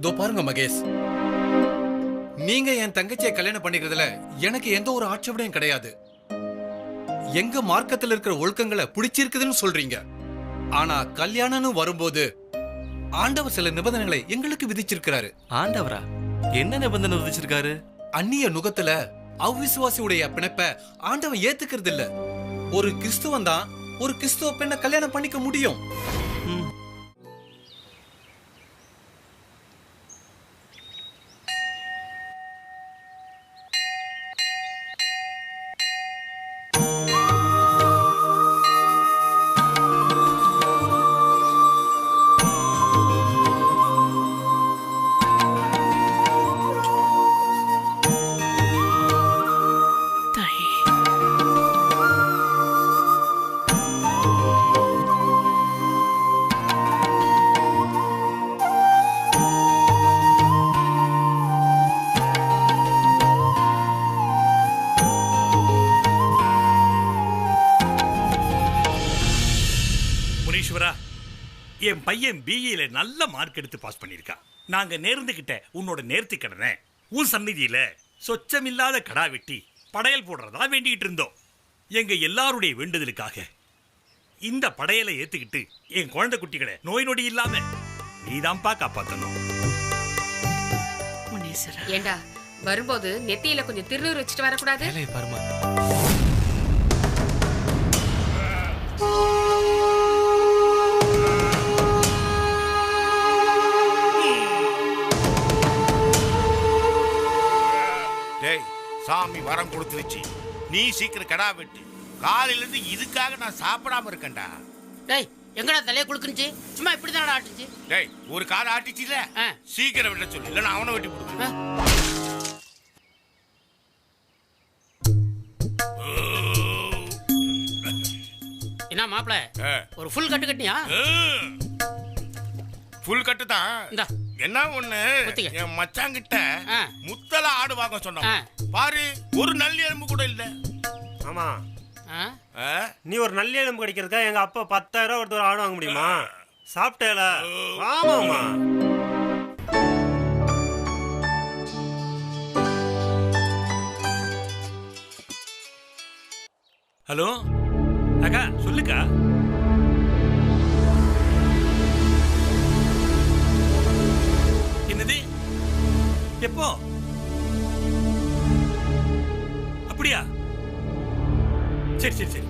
தோ பாருங்க மகேஷ், நீங்க என் தங்கச்சியை கல்யாணம் பண்ணிக்கிறதுல எனக்கு எந்த ஒரு ஆட்சேபனையும் கிடையாது. எங்க மார்க்கத்தில் இருக்கிற ஒழுக்கங்களை பிடிச்சிருக்குதுன்னு சொல்றீங்க. ஆனா கல்யாணம்னு வரும்போது ஆண்டவர் சில நிபந்தனைகளை எங்களுக்கு விதிச்சிருக்கிறாரு. ஆண்டவரா? என்ன நிபந்தனை விதிச்சிருக்காரு? அந்நிய நுகத்துல அவ்விசுவாசியுடைய பிணைப்ப ஆண்டவன் ஏத்துக்கிறது இல்ல. ஒரு கிறிஸ்துவன் தான் ஒரு கிறிஸ்துவ பெண்ணை கல்யாணம் பண்ணிக்க முடியும். என் பையன் பிஏல நல்ல மார்க் எடுத்து பாஸ் பண்ணியிருக்கான். நாங்க நேர்ந்துகிட்ட உன்னோட நேர்த்தி கடனை உன் சந்நிதியில சொச்சமில்லாத கடா வெட்டி படையல் போடுறதா வேண்டிக்கிட்டு இருந்தோம். எங்க எல்லாருடைய வேண்டுதலுக்காக இந்த படையலை ஏத்துக்கிட்டு என் குழந்தை குட்டிகளை நோய் நொடி இல்லாம நீதான்ப்பா காப்பாத்தணும். ஏண்டா வரும்போது நெத்தியில கொஞ்சம் திருநூறு வச்சுட்டு வரக்கூடாது? சாமி வரம் கொடுத்துருச்சு, நீ சீக்கிரம் கடா வெட்டு. காலையில இருந்து இதுக்காக நான் சாப்பிடாம இருக்கேன்டா. டேய் எங்கடா தலைய குளுக்குச்சு? சும்மா இப்படி தானடா ஆட்டுச்சு. டேய் ஒரு காதை ஆட்டிச்சுல, சீக்கிரம் வெட்ட சொல்லு, இல்ல நான் அவனை வெட்டி போடுவேன். என்ன மாப்பிள, ஒரு ஃபுல் கட்டு கட்டியா? ஃபுல் கட்டு தான். என்ன ஒண்ணு, என் மச்சாங்கிட்ட முத்தல ஆடு வாங்க சொன்ன பாரு, ஒரு நல்ல எலும்பு கூட இல்ல. ஆமா, நீ ஒரு நல்ல எலும்பு கிடைக்கிறதுக்கா எங்க அப்பா 10,000 ஒருத்தர் ஆடு வாங்க முடியுமா? சாப்பிட்டேல? ஆமாமா. ஹலோ அக்கா, சொல்லுக்கா. என்னது? எப்போ? அப்படியா? சரி சரி சரி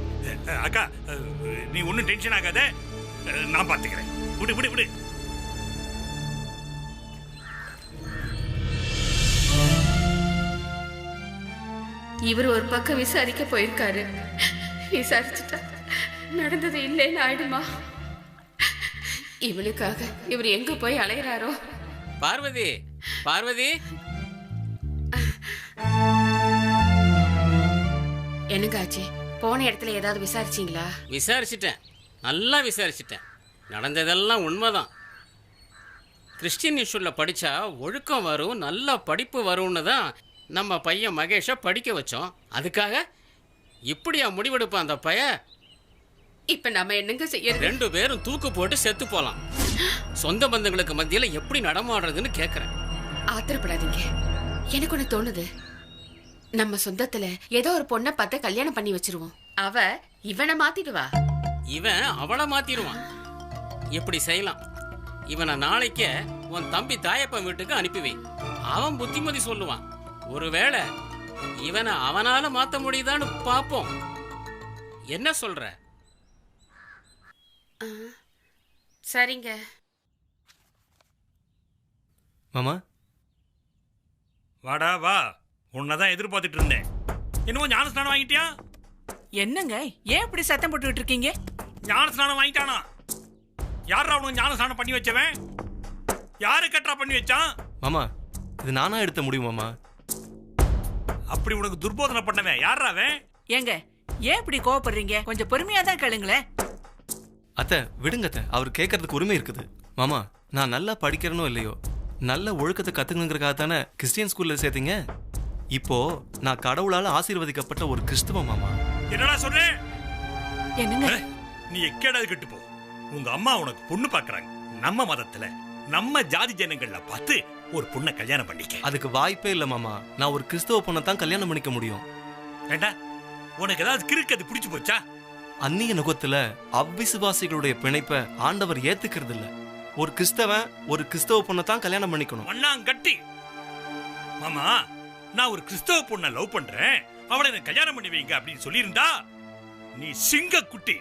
அக்கா, நீ ஒன்னும் டென்ஷன் ஆகாத, நான் பாத்துக்கிறேன். விடு விடு விடு. இவர் ஒரு பக்கம் விசாரிக்க போயிருக்காரு. விசாரிச்சுட்டா நடந்தது இல்லைன்னு ஆயிடுமா? இவளுக்காக இவர் எங்க போய் அலையிறாரோ? பார்வதி, பார்வதி. என்னங்க ஆச்சு? போன இடத்துல ஏதாவது விசாரிச்சீங்களா? விசாரிச்சிட்டேன், நல்லா விசாரிச்சிட்டேன். நடந்ததெல்லாம் உண்மைதான். கிறிஸ்டியன் இன்ஸ்டியூட்டில் படித்தா ஒழுக்கம் வரும், நல்ல படிப்பு வரும்னு தான் நம்ம பையன் மகேஷை படிக்க வச்சோம். அதுக்காக இப்படியா முடிவெடுப்பான் அந்த பையன்? இப்ப நம்ம என்னங்க செய்யறது? 2 பேரும் தூக்கு போட்டு செத்து போலாம். சொந்த பந்தங்களுக்கு மத்தியில எப்படி நடமாடுறதுன்னு கேக்குறேன். ஆத்திரப்படாதீங்க. எனக்கு ஒண்ணு தோணுது. நம்ம சொந்தத்துல ஏதோ ஒரு பொண்ணை பார்த்து கல்யாணம் பண்ணி வச்சிருவோம். அவ இவனை மாத்திடுவா, இவன் அவளை மாத்திடுவான். இப்படி செய்யலாம். இவனை நாளைக்கே உன் தம்பி தாயப்பன் வீட்டுக்கு அனுப்பிவை. அவன் புத்திமதி சொல்லுவான். ஒருவேளை இவனை அவனால மாத்த முடியுதான்னு பாப்போம். என்ன சொல்ற? சரிங்க மாமா. வாடா வா, உன்னதான் எதிர்பார்த்துட்டு இருந்தேன். என்னமோ ஞான ஸ்நானம் வாங்கிட்டியா? என்னங்க ஏன் இப்படி சத்தம் போட்டுட்டு இருக்கீங்க? ஞான ஸ்நானம் வாங்கிட்டானா? யாரா உனக்கு ஞான ஸ்நானம் பண்ணி வச்சவன்? யாரு கட்டா பண்ணி வச்சான்? மாமா, இது நானா எடுத்த முடியும் மாமா. அப்படி உனக்கு துர்போதனை பண்ணவன் யாரா அவன்? ஏங்க ஏன் இப்படி கோவப்படுறீங்க? கொஞ்சம் பொறுமையா தான் கேளுங்களேன். அத்தை விடுங்க அத்தை, அவர் கேட்கறதுக்கு உரிமை இருக்குது. மாமா, நான் நல்லா படிக்கிறனோ இல்லையோ, நல்ல ஒழுக்கத்தை கத்துக்கணுங்கிறக்காக தானே கிறிஸ்டியன் ஸ்கூல்ல சேர்த்தீங்க. இப்போ நான் கடவுளால ஆசீர்வதிக்கப்பட்ட ஒரு கிறிஸ்துவ மாமா. என்னடா சொல்ற? என்னங்க நீ எக்கேடாது கெட்டு போ. உங்க அம்மா உனக்கு பொண்ணு பாக்குறாங்க. நம்ம மதத்துல நம்ம ஜாதி ஜனங்கள்ல பார்த்து ஒரு பொண்ணை கல்யாணம் பண்ணிக்க. அதுக்கு வாய்ப்பே இல்ல மாமா. நான் ஒரு கிறிஸ்தவ பொண்ணை தான் கல்யாணம் பண்ணிக்க முடியும். ஏண்டா உனக்கு ஏதாவது கிறுக்கு அது பிடிச்சு போச்சா? அந்நிய நுகத்துல அவ்விசுவாசிகளுடைய பிணைப்பை ஆண்டவர் ஏத்துக்கிறது இல்ல. ஒரு கிறிஸ்தவன் ஒரு கிறிஸ்தவ பொண்ணை தான் கல்யாணம் பண்ணிக்கணும். மண்ணாங்கட்டி மாமா, நான் ஒரு கிறிஸ்தவ பொண்ணை லவ் பண்றேன், அவளை எனக்கு கல்யாணம் பண்ணி வைங்க அப்படின்னு சொல்லியிருந்தா நீ சிங்க குட்டி.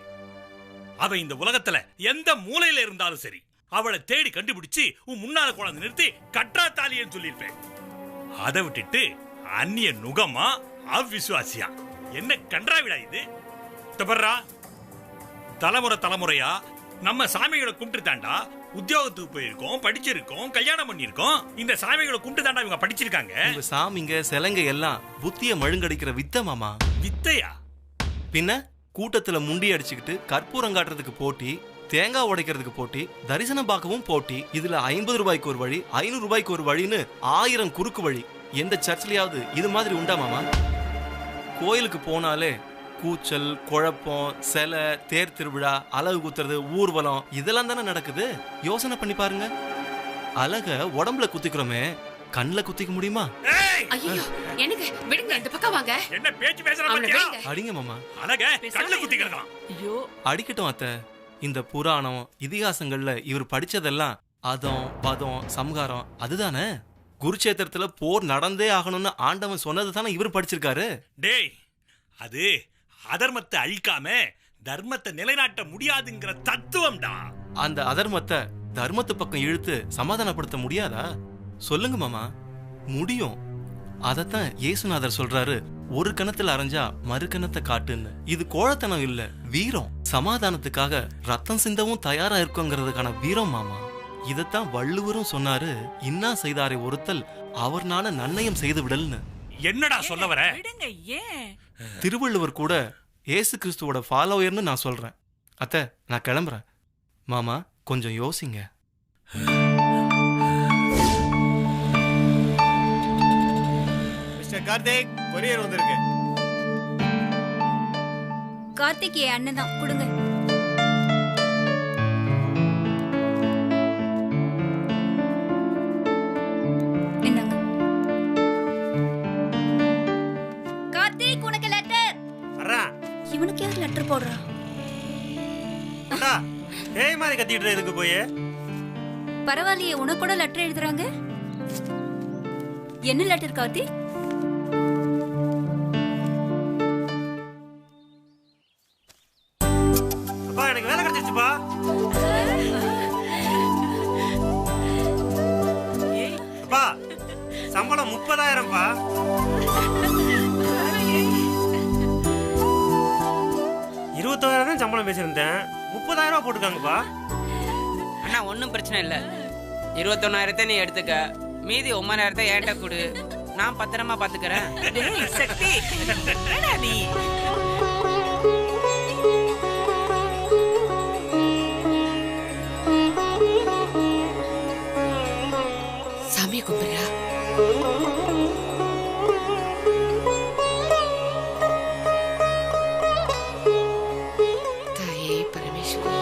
அவ இந்த உலகத்துல எந்த மூலையில இருந்தாலும் சரி, அவளை தேடி கண்டுபிடிச்சு உன் முன்னால குழந்தை நிறுத்தி கற்றா தாலியன்னு சொல்லியிருப்பேன். அதை விட்டுட்டு அந்நிய நுகமா அவ்விசுவாசியா என்ன கன்றாவிடா இது? தபர்ரா, தலைமுறை தலைமுறையா நம்ம சாமிகளை கும்பிட்டு தாண்டா உத்தியோகத்துக்கு போயிருக்கோம், படிச்சிருக்கோம், கல்யாணம் பண்ணிருக்கோம். இந்த சாமிகளை கும்பிட்டு தாண்டா இவங்க படிச்சிருக்காங்க. உங்க சாமிங்க சிலைங்க எல்லாம் புத்திய மழுங்கடிக்கிற வித்த மாமா. வித்தையா? பின்ன கூட்டத்துல முண்டி அடிச்சுக்கிட்டு கற்பூரம் காட்டுறதுக்கு போட்டி, தேங்காய் உடைக்கிறதுக்கு போட்டி, தரிசனம் பார்க்கவும் போட்டி. இதுல 50 ரூபாய்க்கு ஒரு வழி, 500 ரூபாய்க்கு ஒரு வழின்னு 1000 குறுக்கு வழி. எந்த சர்ச்சிலையாவது இது மாதிரி உண்டா மாமா? கோயிலுக்கு போனாலே கூச்சல், குழப்பம், சிலை, தேர் திருவிழா, அலகு குத்துறது, ஊர்வலம் இதெல்லாம் தானே நடக்குது. யோசனை பண்ணி பாருங்க. அழக உடம்புல குத்திக்கிறோமே, கண்ணுல குத்திக்க முடியுமா? ஐயோ, எனக்கு விடுங்க, இந்த பக்கம் வாங்க. என்ன பேச்சு பேசுற பாத்தியா? அடிங்க மாமா. அழக கண்ணுல குத்திக்கலாம். ஐயோ, அடிக்கட்டும் அத்தை. இந்த புராணம் இதிகாசங்கள்ல இவர் படிச்சதெல்லாம் அதம், பதம், சம்ஹாரம் அதுதானே. குருச்சேத்திரத்துல போர் நடந்தே ஆகணும்னு ஆண்டவன் சொன்னது தானே இவர் படிச்சிருக்காரு. டேய், அது அதர்மத்தை அழிக்காம தர்மத்தை நிலைநாட்ட முடியாதுங்கிற தத்துவம்டா. அந்த அதர்மத்தை தர்மத்து பக்கம் இழுத்து சமாதானப்படுத்த முடியாதா? சொல்லுங்க மாமா. முடியும். அதத்தான் இயேசுநாதர் சொல்றாரு, ஒரு கணத்துல அரைஞ்சா மறு கணத்தை காட்டுன்னு. இது கோழத்தனம் இல்ல, வீரம். சமாதானத்துக்காக ரத்தம் சிந்தவும் தயாரா இருக்குங்கிறதுக்கான வீரம் மாமா. இதத்தான் வள்ளுவரும் சொன்னாரு, இன்னா செய்தாரை ஒருத்தல் அவர்னால நன்னயம் செய்து விடல்னு. என்னடா சொல்ல வர? விடுங்க, ஏன்? திருவள்ளுவர் கூட ஏசு கிறிஸ்துவோட ஃபாலோயர்னு நான் சொல்றேன். அத்தை, நான் கிளம்புறேன். மாமா கொஞ்சம் யோசிங்க. மிஸ்டர் கார்த்திக், கொரியர் வந்திருக்கு. கார்த்திக் என் அண்ணன் தான், கொடுங்க. கார்த்திக், உனக்கு லெட்டர். இவனுக்கு யார் லெட்டர் போடுறா? ஏய் மாதிரி கத்திட்டு இதுக்கு போய். பரவாயில்லையே, உனக்கு கூட லெட்டர் எழுதுறாங்க. என்ன லெட்டர் கார்த்திக்? அப்பா, எனக்கு வேலை கிடைச்சிருச்சுப்பா. அப்பா, சம்பளம் 30,000பா. 21,000 தான் சம்பளம் பேசியிருந்தேன். 30,000 ரூபா போட்டுருக்காங்கப்பா. அண்ணா, ஒன்றும் பிரச்சனை இல்லை. 21,000 நீ எடுத்துக்க, மீதி 9,000 ஏன்ட்ட கொடு, நான் பத்திரமா பாத்துக்கிறேன். சக்தி, என்னடா நீ? சாமியை கும்பிடுறா. தாயே பரமேஸ்வரி,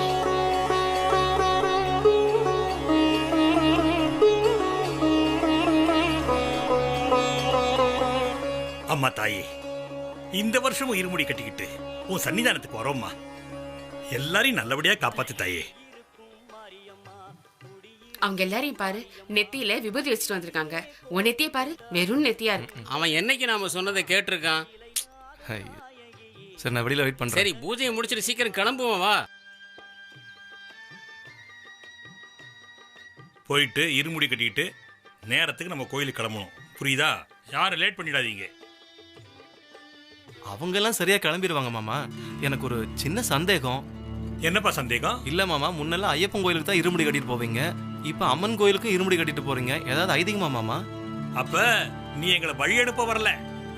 அம்மா தாயே, இந்த வருஷமும் இருமுடி கட்டிக்கிட்டு உன் சன்னிதானத்துக்கு வரோம்மா. எல்லாரையும் நல்லபடியா காப்பாத்து தாயே. அவங்க எல்லாரையும் பாரு, நெத்தியில விபூதி வச்சுட்டு வந்திருக்காங்க. உன் நெத்தியை பாரு, வெறும் நெத்தியா இருக்கு. அவன் என்னைக்கு நாம சொன்னதை கேட்டிருக்கான். சரி, நான் வெளியில வெயிட் பண்றேன். சரி, பூஜையை முடிச்சிட்டு சீக்கிரம் கிளம்புவோம் வா. போயிட்டு இருமுடி கட்டிக்கிட்டு நேரத்துக்கு நம்ம கோயிலுக்கு கிளம்பணும், புரியுதா? யாரும் லேட் பண்ணிடாதீங்க. அவங்க எல்லாம் சரியா கிளம்பிடுவாங்க மாமா. எனக்கு ஒரு சின்ன சந்தேகம். என்னப்பா சந்தேகம்? இல்ல மாமா, முன்னெல்லாம் ஐயப்பன் கோயிலுக்கு தான் இருமுடி கட்டிட்டு போவீங்க, இப்ப அம்மன் கோயிலுக்கும் இருமுடி கட்டிட்டு போறீங்க. ஏதாவது ஐதீகமா மாமா? அப்ப நீ எங்களை வழி அனுப்ப வரல,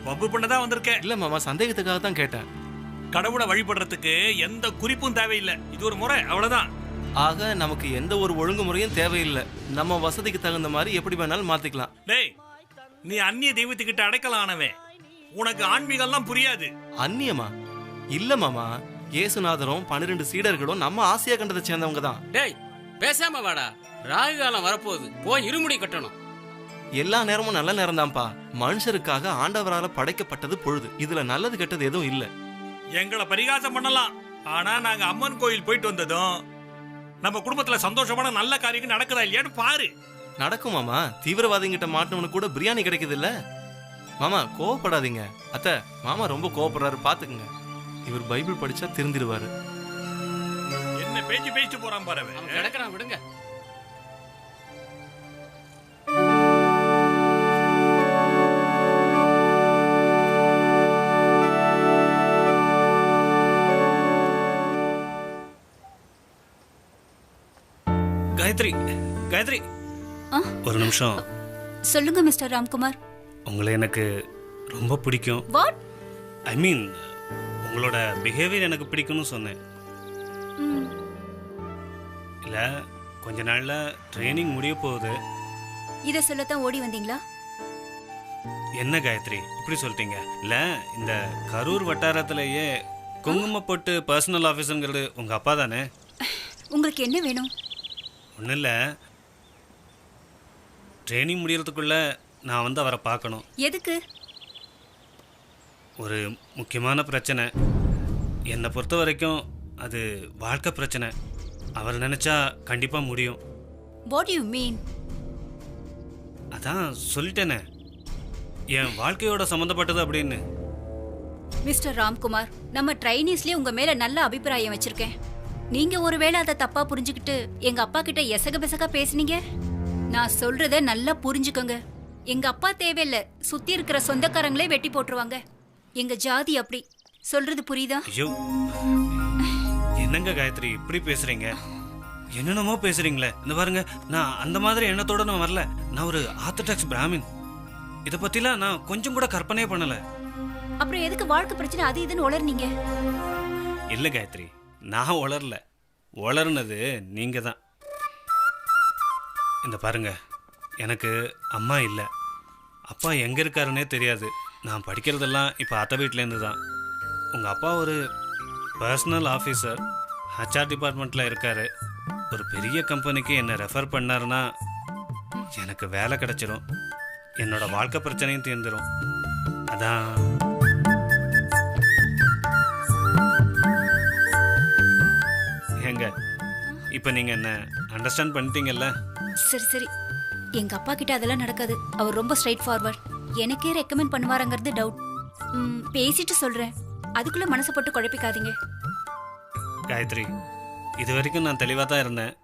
வம்பு பண்ணதான் வந்திருக்க. இல்ல மாமா, சந்தேகத்துக்காக தான் கேட்டேன். கடவுளை வழிபடுறதுக்கு எந்த குறிப்பும் தேவையில்லை, இது ஒரு முறை, அவ்வளவுதான். ஆக நமக்கு எந்த ஒரு ஒழுங்குமுறையும் தேவையில்லை. நம்ம வசதிக்கு தகுந்த மாதிரி எப்படி வேணாலும் மாத்திக்கலாம். டேய், நீ அந்நிய தெய்வத்துக்கிட்ட அடைக்கலாம் ஆனவன், உனக்கு ஆன்மீகம்லாம் புரியாது. அந்நியமா? இல்ல மாமா, இயேசுநாதரும் 12 சீடர்களும் நம்ம ஆசியா கண்டத்தை சேர்ந்தவங்க தான். டேய், பேசாம வாடா. ராகு காலம் வரப்போகுது, போய் இருமுடி கட்டணும். எல்லா நேரமும் நல்ல நேரம் தான்ப்பா. மனுஷருக்காக ஆண்டவரால படைக்கப்பட்டது பொழுது. இதுல நல்லது கெட்டது எதுவும் இல்ல. எங்களை பரிகாசம் பண்ணலாம், ஆனா நாங்க அம்மன் கோயில் போயிட்டு வந்ததும் நம்ம குடும்பத்துல சந்தோஷமான நல்ல காரியம் நடக்குதா இல்லையான்னு பாரு. நடக்கும் மாமா. தீவிரவாதிகிட்ட மாட்டவனுக்கு கூட பிரியாணி கிடைக்குது இல்ல மாமா. கோவப்படாதீங்க அத்தை. மாமா ரொம்ப கோவப்படுறாரு, பாத்துக்குங்க. இவர் பைபிள் படிச்சா திருந்திடுவாரு. என்ன பேச்சு பேசிட்டு போறான் பாரு. அவன் கிடக்குறான், விடுங்க. காயத்ரி, காயத்ரி, ஒரு நிமிஷம். சொல்லுங்க மிஸ்டர் ராம்குமார். உங்களை எனக்கு ரொம்ப பிடிக்கும். வாட்? ஐ மீன், உங்களோட பிஹேவியர் எனக்கு பிடிக்கும்னு சொன்னேன். இல்லை, கொஞ்ச நாளில் ட்ரைனிங் முடிய போகுது. இதை சொல்லத்தான் ஓடி வந்தீங்களா? என்ன காயத்ரி இப்படி சொல்லிட்டீங்க? இல்லை, இந்த கரூர் வட்டாரத்திலேயே குங்குமப்பொட்டு பர்சனல் ஆஃபீஸருங்கிறது உங்கள் அப்பா தானே? உங்களுக்கு என்ன வேணும்? ஒன்றும் இல்லை, ட்ரைனிங் முடியறதுக்குள்ள நான் வந்து அவரை பார்க்கணும். எதுக்கு? ஒரு முக்கியமான பிரச்சனை. என்னை பொறுத்த வரைக்கும் அது வாழ்க்கை பிரச்சனை. அவர் நினச்சா கண்டிப்பாக முடியும். What you mean? அதான் சொல்லிட்டேனே, என் வாழ்க்கையோட சம்மந்தப்பட்டது அப்படின்னு. மிஸ்டர் ராம்குமார், நம்ம ட்ரைனீஸ்லயே உங்க மேல நல்ல அபிப்பிராயம் வச்சிருக்கேன். நீங்க ஒருவேளை அதை தப்பா புரிஞ்சுக்கிட்டு எங்க அப்பா கிட்ட எசக பெசகா பேசுனீங்க. நான் சொல்றத நல்லா புரிஞ்சுக்கோங்க. எங்க அப்பா தேவையில்ல, சுத்தி இருக்கிற சொந்தக்காரங்களே வெட்டி போட்டுருவாங்க. எங்க ஜாதி அப்படி. சொல்றது புரியுதா? ஐயோ, என்னங்க காயத்ரி இப்படி பேசுறீங்க? என்னென்னமோ பேசுறீங்களே. இந்த பாருங்க, நான் அந்த மாதிரி எண்ணத்தோட நான் வரல. நான் ஒரு ஆர்த்தடாக்ஸ் பிராமின். இதை பத்திலாம் நான் கொஞ்சம் கூட கற்பனையே பண்ணல. அப்புறம் எதுக்கு வாழ்க்கை பிரச்சனை அது இதுன்னு உளர்னீங்க? இல்ல காயத்ரி, நான் உளரல. உளர்னது நீங்க தான். இந்த பாருங்க, எனக்கு அம்மா இல்லை, அப்பா எங்கே இருக்காருன்னே தெரியாது. நான் படிக்கிறதெல்லாம் இப்போ அத்தை வீட்டிலேருந்து தான். உங்கள் அப்பா ஒரு பர்சனல் ஆஃபீஸர், ஹச்ஆர் டிபார்ட்மெண்ட்டில் இருக்கார். ஒரு பெரிய கம்பெனிக்கு என்னை ரெஃபர் பண்ணாருன்னா எனக்கு வேலை கிடச்சிரும், என்னோட வாழ்க்கை பிரச்சனையும் தீர்ந்துடும். அதான் ஏங்க, இப்போ நீங்கள் என்ன அண்டர்ஸ்டாண்ட் பண்ணிட்டீங்கல்ல? சரி சரி, எங்க அப்பா கிட்ட அதெல்லாம் நடக்காது. அவர் ரொம்ப ஸ்ட்ரைட் ஃபார்வர்ட். எனக்கே ரெக்கமெண்ட் பண்ணுவாருங்கிறது டவுட். பேசிட்டு சொல்றேன், அதுக்குள்ள மனசை போட்டு குழப்பிக்காதீங்க. காயத்ரி, இது வரைக்கும் நான் தெளிவாக தான் இருந்தேன்.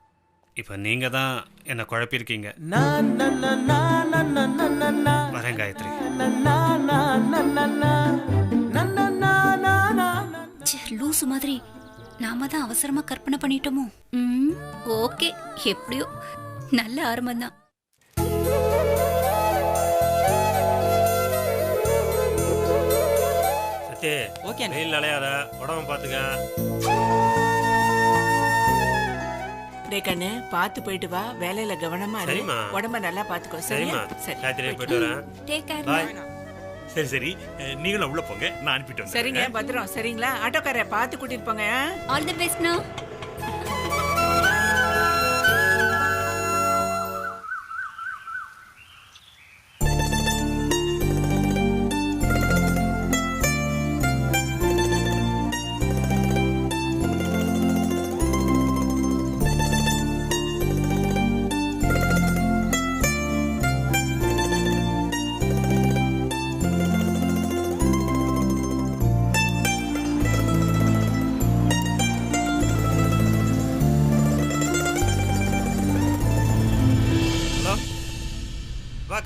இப்போ நீங்கள் தான் என்னை குழப்பியிருக்கீங்க. வரேன் காயத்ரி. லூசு மாதிரி நாம தான் அவசரமா கற்பனை பண்ணிட்டோமோ? ஓகே, எப்படியோ நல்ல ஆரம்பம் தான். ஓகே, வெயில் அலையாத, உடம்பு பாத்துக்க. டே கண்ணு, பாத்து போயிட்டு வா. வேலையில கவனமா இரு. உடம்ப நல்லா பாத்துக்கோ. சரியா? சரி, போயிட்டு வரேன். Take care. பாய். சரி சரி, நீங்களும் உள்ள போங்க, நான் அனுப்பிட்டு வரேன். சரிங்க, பத்திரம். சரிங்களா? ஆட்டோக்கார பாத்து கூட்டிட்டு போங்க. All the best. நோ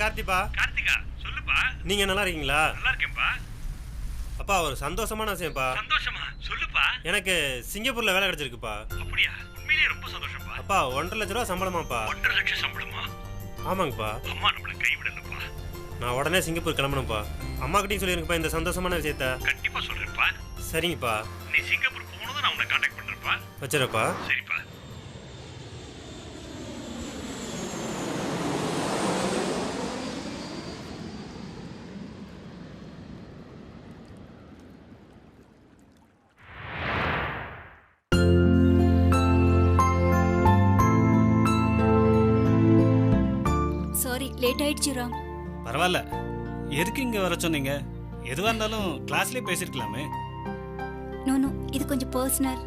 கார்த்திபா. கார்த்திகா, சொல்லுப்பா. நீங்க நல்லா இருக்கீங்களா? நல்லா இருக்கேன்பா. அப்பா, ஒரு சந்தோஷமான விஷயம்ப்பா. சந்தோஷமா? சொல்லுப்பா. எனக்கு சிங்கப்பூர்ல வேலை கிடைச்சிருக்குப்பா. அப்படியா? உண்மையிலேயே ரொம்ப சந்தோஷம்ப்பா. அப்பா, 1.5 லட்ச ரூபா சம்பளமாப்பா. 1.5 லட்சம் சம்பளமா? ஆமாங்கப்பா. அம்மா நம்மள கைவிடலப்பா. நான் உடனே சிங்கப்பூர் கிளம்பணும்ப்பா. அம்மா கிட்டயும் சொல்லிருங்கப்பா இந்த சந்தோஷமான விஷயத்த. கண்டிப்பா சொல்றேன்ப்பா. சரிங்கப்பா. நீ சிங்கப்பூர் போனதும் நான் உன்னை கான்டாக்ட் பண்றேன்ப்பா. வச்சிரப்பா. சரிப்பா. சாரி லேட் ஆயிடுச்சு ராம். பரவாயில்ல, எதுக்கு இங்க வர சொன்னீங்க? எதுவா இருந்தாலும் கிளாஸ்லயே பேசிருக்கலாமே. நோ நோ, இது கொஞ்சம் பர்சனல்.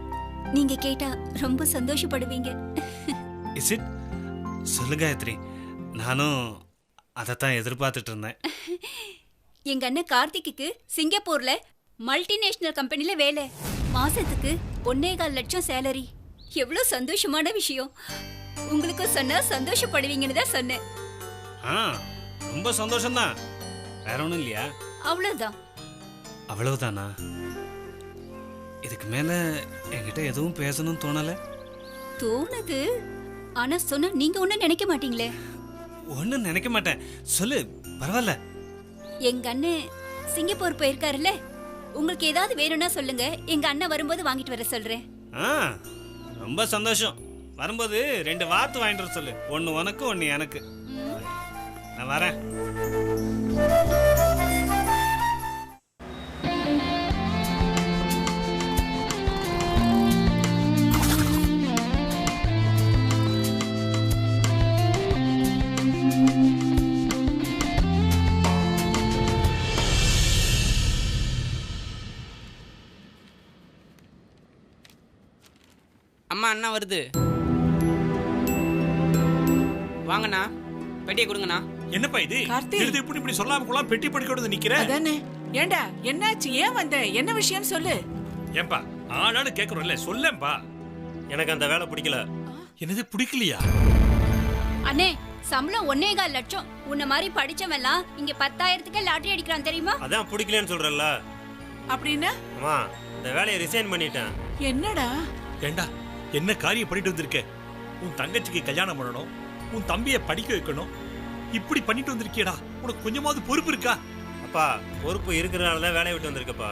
நீங்க கேட்டா ரொம்ப சந்தோஷப்படுவீங்க. Is it? சொல்லு காயத்ரி, நானும் அதைத்தான் எதிர்பார்த்துட்டு இருந்தேன். எங்க அண்ணன் கார்த்திக்கு சிங்கப்பூர்ல மல்டிநேஷனல் கம்பெனில வேலை. மாசத்துக்கு 1.25 லட்சம் சேலரி. எவ்வளவு சந்தோஷமான விஷயம். உங்களுக்கு சொன்னா சந்தோஷப்படுவீங்கன்னு தான் சொன்னேன். ரொம்ப சந்தோஷம்தான், வேற ஒண்ணும் இல்லையா? அவ்வளவுதான். அவ்வளவுதானா? இதுக்கு மேல என்கிட்ட எதுவும் பேசணும்னு தோணல. தோணுது, ஆனா சொன்னா நீங்க ஒண்ணும் நினைக்க மாட்டீங்களே. ஒன்னும் நினைக்க மாட்டேன், சொல்லு, பரவாயில்ல. எங்க அண்ணன் சிங்கப்பூர் போயிருக்காருல்ல, உங்களுக்கு ஏதாவது வேணும்னா சொல்லுங்க, எங்க அண்ணன் வரும்போது வாங்கிட்டு வர சொல்றேன். ரொம்ப சந்தோஷம். வரும்போது 2 வாத்து வாங்கிட்டு வர சொல்லு, ஒன்னு உனக்கு ஒன்னு எனக்கு. நான் வரேன். அம்மா அண்ணா வருது, வாங்கண்ணா. பெட்டியை கொடுங்கண்ணா. என்னப்பா இது? இது இப்படி சொல்லாம கொள்ளாம பெட்டி படிக்கிறது நிக்கிற. அதானே. ஏண்டா என்னாச்சு? ஏன் வந்த? என்ன விஷயம் சொல்லு. ஏன்பா ஆளானு கேக்குறோம்ல, சொல்லேன்பா. எனக்கு அந்த வேலை பிடிக்கல. என்னது பிடிக்கலையா? அண்ணே, சம்பளம் 1.25 லட்சம். உன்ன மாதிரி படிச்சவெல்லாம் இங்க 10,000க்கு லாட்டரி அடிக்கிறான் தெரியுமா? அதான் பிடிக்கலன்னு சொல்றல்ல. அப்படின்னா அம்மா, இந்த வேலையை ரிசைன் பண்ணிட்டேன். என்னடா? ஏண்டா என்ன காரியம் பண்ணிட்டு வந்திருக்க? உன் தங்கச்சிக்கு கல்யாணம் பண்ணணும், உன் தம்பியை படிக்க வைக்கணும், இப்படி பண்ணிட்டு வந்திருக்கியடா. உனக்கு கொஞ்சமாவது பொறுப்பு இருக்கா? அப்பா, பொறுப்பு இருக்கிறனால வேலையை விட்டு வந்திருக்கப்பா.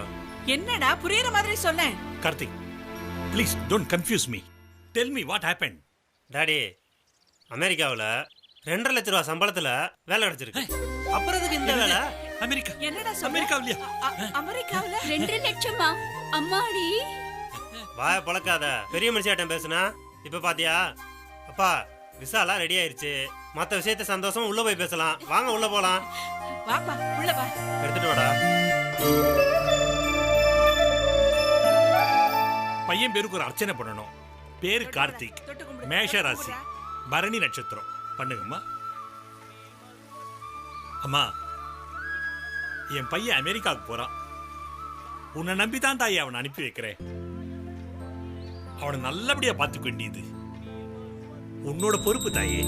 என்னடா புரியுற மாதிரி சொல்ல. Karthik, please don't confuse me. Tell me what happen. Daddy, அமெரிக்காவில் 2.5 லட்ச ரூபா சம்பளத்துல வேலை கிடைச்சிருக்கு. அப்புறம் எதுக்கு இந்த வேலை? அமெரிக்கா? என்னடா சொல்ற? அமெரிக்காவிலயா? அமெரிக்காவுல 2 லட்சமா? அம்மாடி, வாய பழக்காத. பெரிய மனுஷியாட்டம் பேசுனா. இப்ப பாத்தியா? அப்பா, விசாலாம் ரெடி ஆயிருச்சு. மத்த விஷயத்த சந்தோஷம் உள்ள போய் பேசலாம். வாங்க உள்ள போலாம். வாப்பா, உள்ள வா. எடுத்துட்டு வாடா. பையன் பேருக்கு ஒரு அர்ச்சனை பண்ணணும். பேரு கார்த்திக், மேஷ ராசி, பரணி நட்சத்திரம். பண்ணுங்கம்மா. அம்மா, என் பையன் அமெரிக்காவுக்கு போறான். உன்னை நம்பிதான் தாய் அவனை அனுப்பி வைக்கிறேன். அவனை நல்லபடியா பார்த்துக்க வேண்டியது உன்னோட பொறுப்பு தாயே.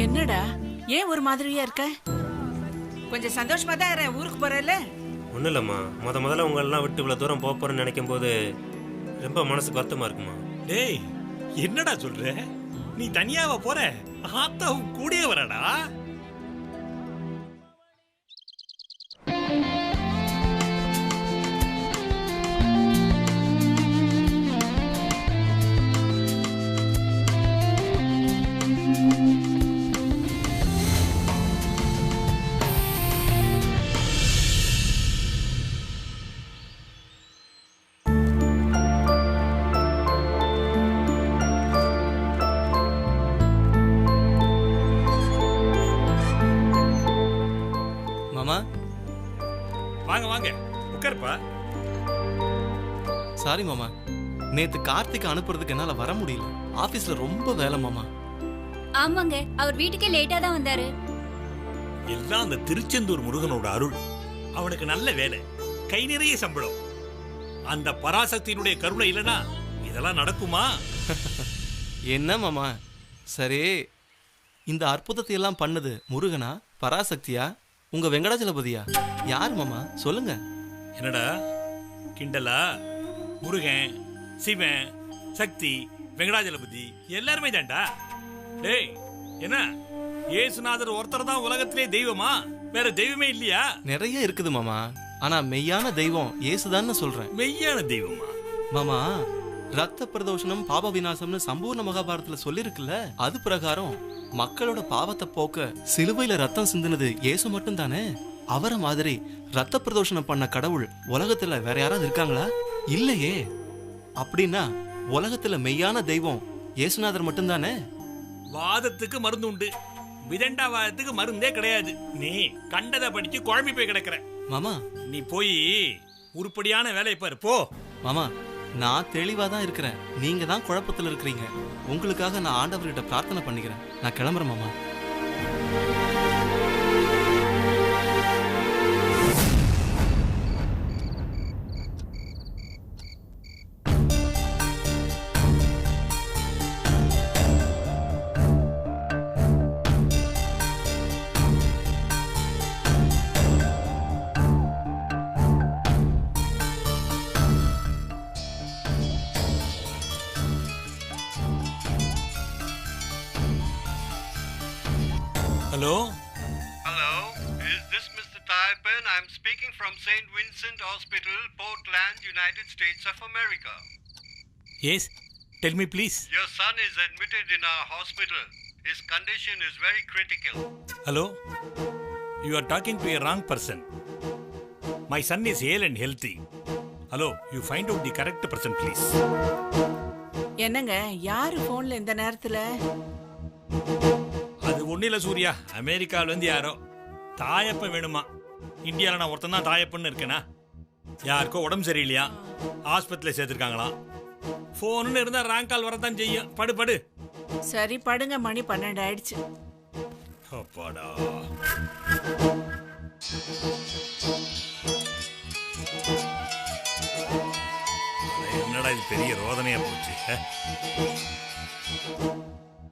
என்னடா ஏன் ஒரு மாதிரியா இருக்க? கொஞ்சம் சந்தோஷமா தான் இருக்க. ஊருக்கு போறல? ஒன்றும் இல்லைம்மா, முதல்ல உங்களெல்லாம் விட்டு இவ்வளோ தூரம் போக போகிறேன்னு நினைக்கும் போது ரொம்ப மனசுக்கு வருத்தமாக இருக்குமா. டேய், என்னடா சொல்ற? நீ தனியாவா போற? ஆத்தாவும் கூடயே வரடா. வாங்க வாங்க, உட்காருப்பா. சாரி மாமா, நேத்து கார்த்திக் அனுப்புறதுக்கு என்னால வர முடியல. ஆபீஸ்ல ரொம்ப வேலை மாமா. ஆமாங்க, அவர் வீட்டுக்கே லேட்டா தான் வந்தாரு. எல்லாம் அந்த திருச்செந்தூர் முருகனோட அருள். அவனுக்கு நல்ல வேலை, கை நிறைய சம்பளம். அந்த பராசக்தியினுடைய கருணை இல்லனா இதெல்லாம் நடக்குமா? என்ன மாமா? சரி, இந்த அற்புதத்தை எல்லாம் பண்ணது முருகனா, பராசக்தியா, உங்க வெங்கடாஜலபதியா? யார் மாமா சொல்லுங்க. என்னடா கிண்டலா? முருகன், சிவன், சக்தி, வெங்கடாஜலபதி எல்லாருமே தான்டா. டேய், என்ன ஏசுநாதர் ஒருத்தர் தான் உலகத்திலே தெய்வமா? வேற தெய்வமே இல்லையா? நிறைய இருக்குது மாமா, ஆனா மெய்யான தெய்வம் ஏசுதான்னு சொல்றேன். மெய்யான தெய்வமா? மாமா, ரத்த பிரதோஷனம் பாப விநாசம்னு சம்பூர்ண மகாபாரதத்துல சொல்லிருக்குல்ல, அது பிரகாரம் மக்களோட பாவத்தை போக்க சிலுவையில ரத்தம் சிந்தினது இயேசு மட்டும் தானே. அவரை மாதிரி ரத்த பிரதோஷனம் பண்ண கடவுள் உலகத்துல வேற யாராவது இருக்காங்களா? இல்லையே. அப்படின்னா உலகத்துல மெய்யான தெய்வம் இயேசுநாதர் மட்டும்தானே. வாதத்துக்கு மருந்து உண்டு, விதண்டாவாதத்துக்கு மருந்தே கிடையாது. நீ கண்டதை படிச்சு குழம்பி போய் கிடக்குற. மாமா நீ போய் உருப்படியான வேலையை பாரு போ. மாமா நான் தெளிவா தான் இருக்கிறேன், நீங்க தான் குழப்பத்துல இருக்கிறீங்க. உங்களுக்காக நான் ஆண்டவர்கிட்ட பிரார்த்தனை பண்ணிக்கிறேன். நான் கிளம்புறேன் மாமா. Hello? Hello, is this Mr. Taipan? I'm speaking from St. Vincent Hospital, Portland, United States of America. Yes, tell me please. Your son is admitted in our hospital. His condition is very critical. Hello? You are talking to a wrong person. My son is hale and healthy. Hello, you find out the correct person please. என்னங்க யாரு போன்ல இந்த நேரத்துல? அது ஒன்னில சூர்யா, அமெரிக்கால இருந்து யாரோ தாயப்பன் வேணுமா. இந்தியாவில் நான் ஒருத்தன் தான் தாயப்பன்னு இருக்கேனா? யாருக்கோ உடம்பு சரியில்லையா, ஆஸ்பத்திரியில் சேர்த்துருக்காங்களாம். ஃபோன்னு இருந்தால் ரேங்க் கால் வரத்தான் செய்யும். படு படு. சரி படுங்க, மணி 12 ஆயிடுச்சு. அப்பாடா. என்னடா இது பெரிய ரோதனையா போச்சு.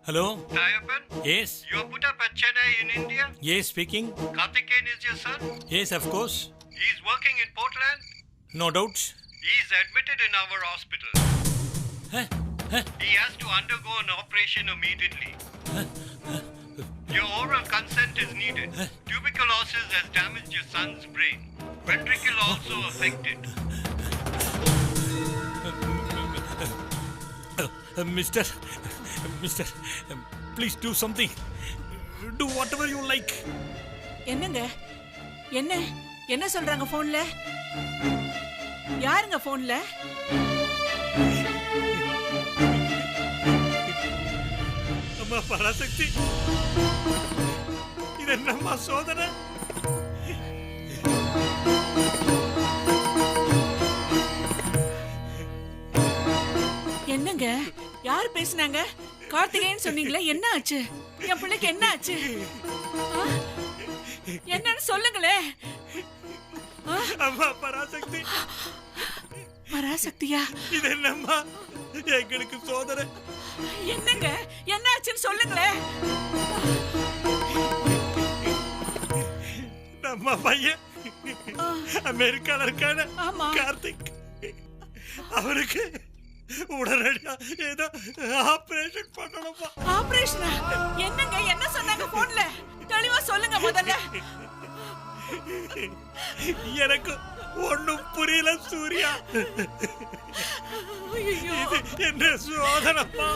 Hello? Taipan? Yes. You are put up at Chennai in India? Yes, speaking. Karthikeyan is your son? Yes, of course. He is working in Portland? No doubts. He is admitted in our hospital. He has to undergo an operation immediately. Your oral consent is needed. Tuberculosis has damaged your son's brain. Ventricle also affected. Mister, please do something. Do whatever you like. என்னங்க என்ன சொல்றாங்க போன்ல? யாருங்க போன்ல? அம்மா பராசக்தி, இது என்னம்மா சோதனை? என்னங்க யார் பேசுனாங்க? கார்த்திகேயன் சொன்னீங்களே, என்ன ஆச்சு? என் பிள்ளைக்கு என்ன ஆச்சு? என்னன்னு சொல்லுங்களே. அம்மா பராசக்தி. பராசக்தியா? இது என்னம்மா எங்களுக்கு சோதனை? என்னங்க என்ன ஆச்சுன்னு சொல்லுங்களே. நம்ம பையன் அமெரிக்கால இருக்கான கார்த்திக், அவருக்கு உடனடியா ஏதோ ஆபரேஷன் பண்ணணுமா? ஆபரேஷனா? என்னங்க என்ன சொன்னாங்க போன்ல? தெளிவா சொல்லுங்க முதல்ல. எனக்கு ஒண்ணும் புரியல சூர்யா. இது என்ன சோதனைப்பா?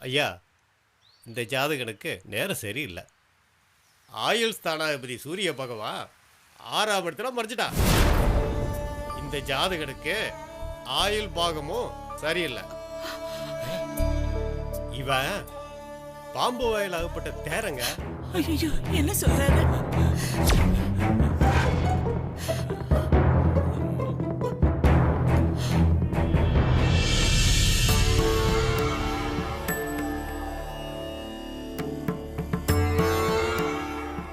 ஐயா, இந்த ஜாதகனுக்கு நேரம் சரியில்லை. ஆயுள் ஸ்தானாதிபதி சூரிய பகவான் 6ஆம் இடத்துல மறைஞ்சிட்டா. இந்த ஜாதகனுக்கு ஆயுள் பாகமும் சரியில்லை. இவன் பாம்பு வாயில் ஆகப்பட்ட தேரங்க. ஐயோ, என்ன சொல்றாரு?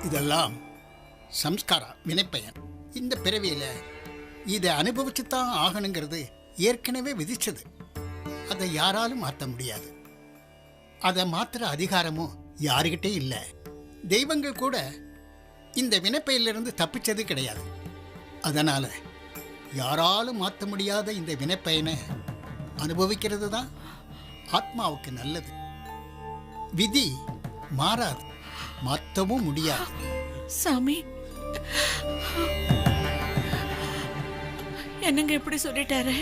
இதெல்லாம் சம்ஸ்காரா, வினைப்பயன். இந்த பிறவியில இதை அனுபவிச்சுத்தான் ஆகணுங்கிறது ஏற்கனவே விதிச்சது. அதை யாராலும் மாற்ற முடியாது. அதை மாற்றுற அதிகாரமும் யாருக்கிட்டே இல்லை. தெய்வங்கள் கூட இந்த வினைப்பயிலிருந்து தப்பிச்சது கிடையாது. அதனால யாராலும் மாற்ற முடியாத இந்த வினைப்பயனை அனுபவிக்கிறது தான் ஆத்மாவுக்கு நல்லது. விதி மாறாது. மாற்றவும் முடியாது. சாமி, என்னங்க இப்படி சொல்லிட்டாரு?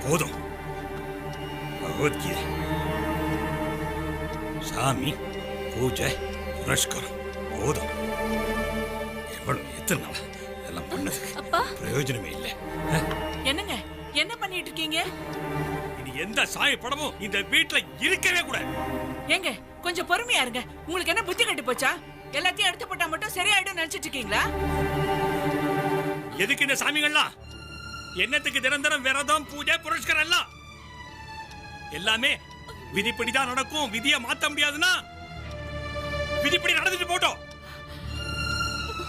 போதும். பகவத்கீதை, சாமி, பூஜை, புனஸ்காரம் போதும். எவ்வளவு எத்தனை நாள் இதெல்லாம் பண்ணதுக்கு பிரயோஜனமே இல்லை. என்னங்க என்ன பண்ணிட்டு இருக்கீங்க? இனி எந்த சாமி படமும் இந்த வீட்டுல இருக்கவே கூடாது. ஏங்க கொஞ்சம் பொறுமையா இருங்க. உங்களுக்கு என்ன புத்தி கட்டு போச்சா? எல்லாத்தையும் எடுத்து போட்டா மட்டும் சரியாயிடும் நினைச்சிட்டு இருக்கீங்களா? எதுக்கு இந்த சாமிகள்லாம்? என்னத்துக்கு நிரந்தரம் விரதம், பூஜை, புரஸ்காரம் எல்லாம்? எல்லாமே விதிப்படிதான் நடக்கும். விதியை மாத்த முடியாதுன்னா விதிப்படி நடந்துட்டு போட்டோம்.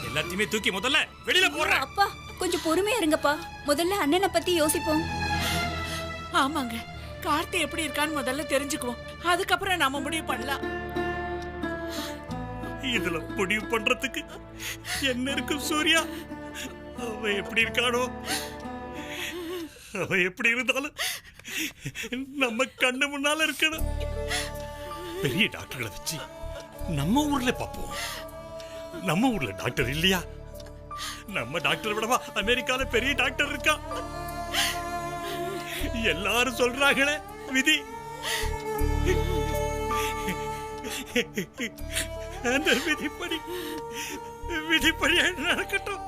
எல்லாத்தையுமே தூக்கி முதல்ல வெளியில போடுறேன். அப்பா கொஞ்சம் பொறுமையா இருங்கப்பா. முதல்ல அண்ணனை பத்தி யோசிப்போம். ஆமாங்க, கார்த்தி எப்படி இருக்கான்னு முதல்ல தெரிஞ்சுக்குவோம். அதுக்கப்புறம் நாம முடிவு பண்ணலாம். இதுல முடிவு பண்றதுக்கு என்ன இருக்கும் சூர்யா? அவன் எப்படி இருக்கானோ, அவன் எப்படி இருந்தாலும் நம்ம கண்ணு முன்னால இருக்கணும். பெரிய டாக்டர்களை வச்சு நம்ம ஊர்ல பார்ப்போம். நம்ம ஊர்ல டாக்டர் இல்லையா? நம்ம டாக்டர் விடவா அமெரிக்கால பெரிய டாக்டர் இருக்கா? எல்லாரும் சொல்றாங்களே விதி. அந்த விதிப்படி நடக்கட்டும்.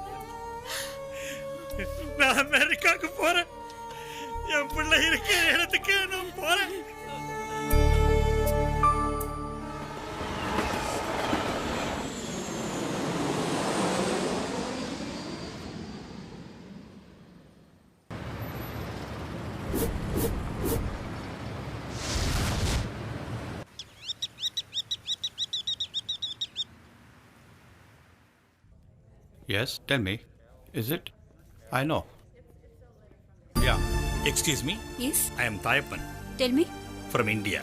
நான் அமெரிக்காவுக்கு போறேன். என் பிள்ளை இருக்கிற இடத்துக்கு நான் போறேன். Yes, tell me. Is it? I know. Yeah. Excuse me? Yes. I am Thayappan. Tell me. From India.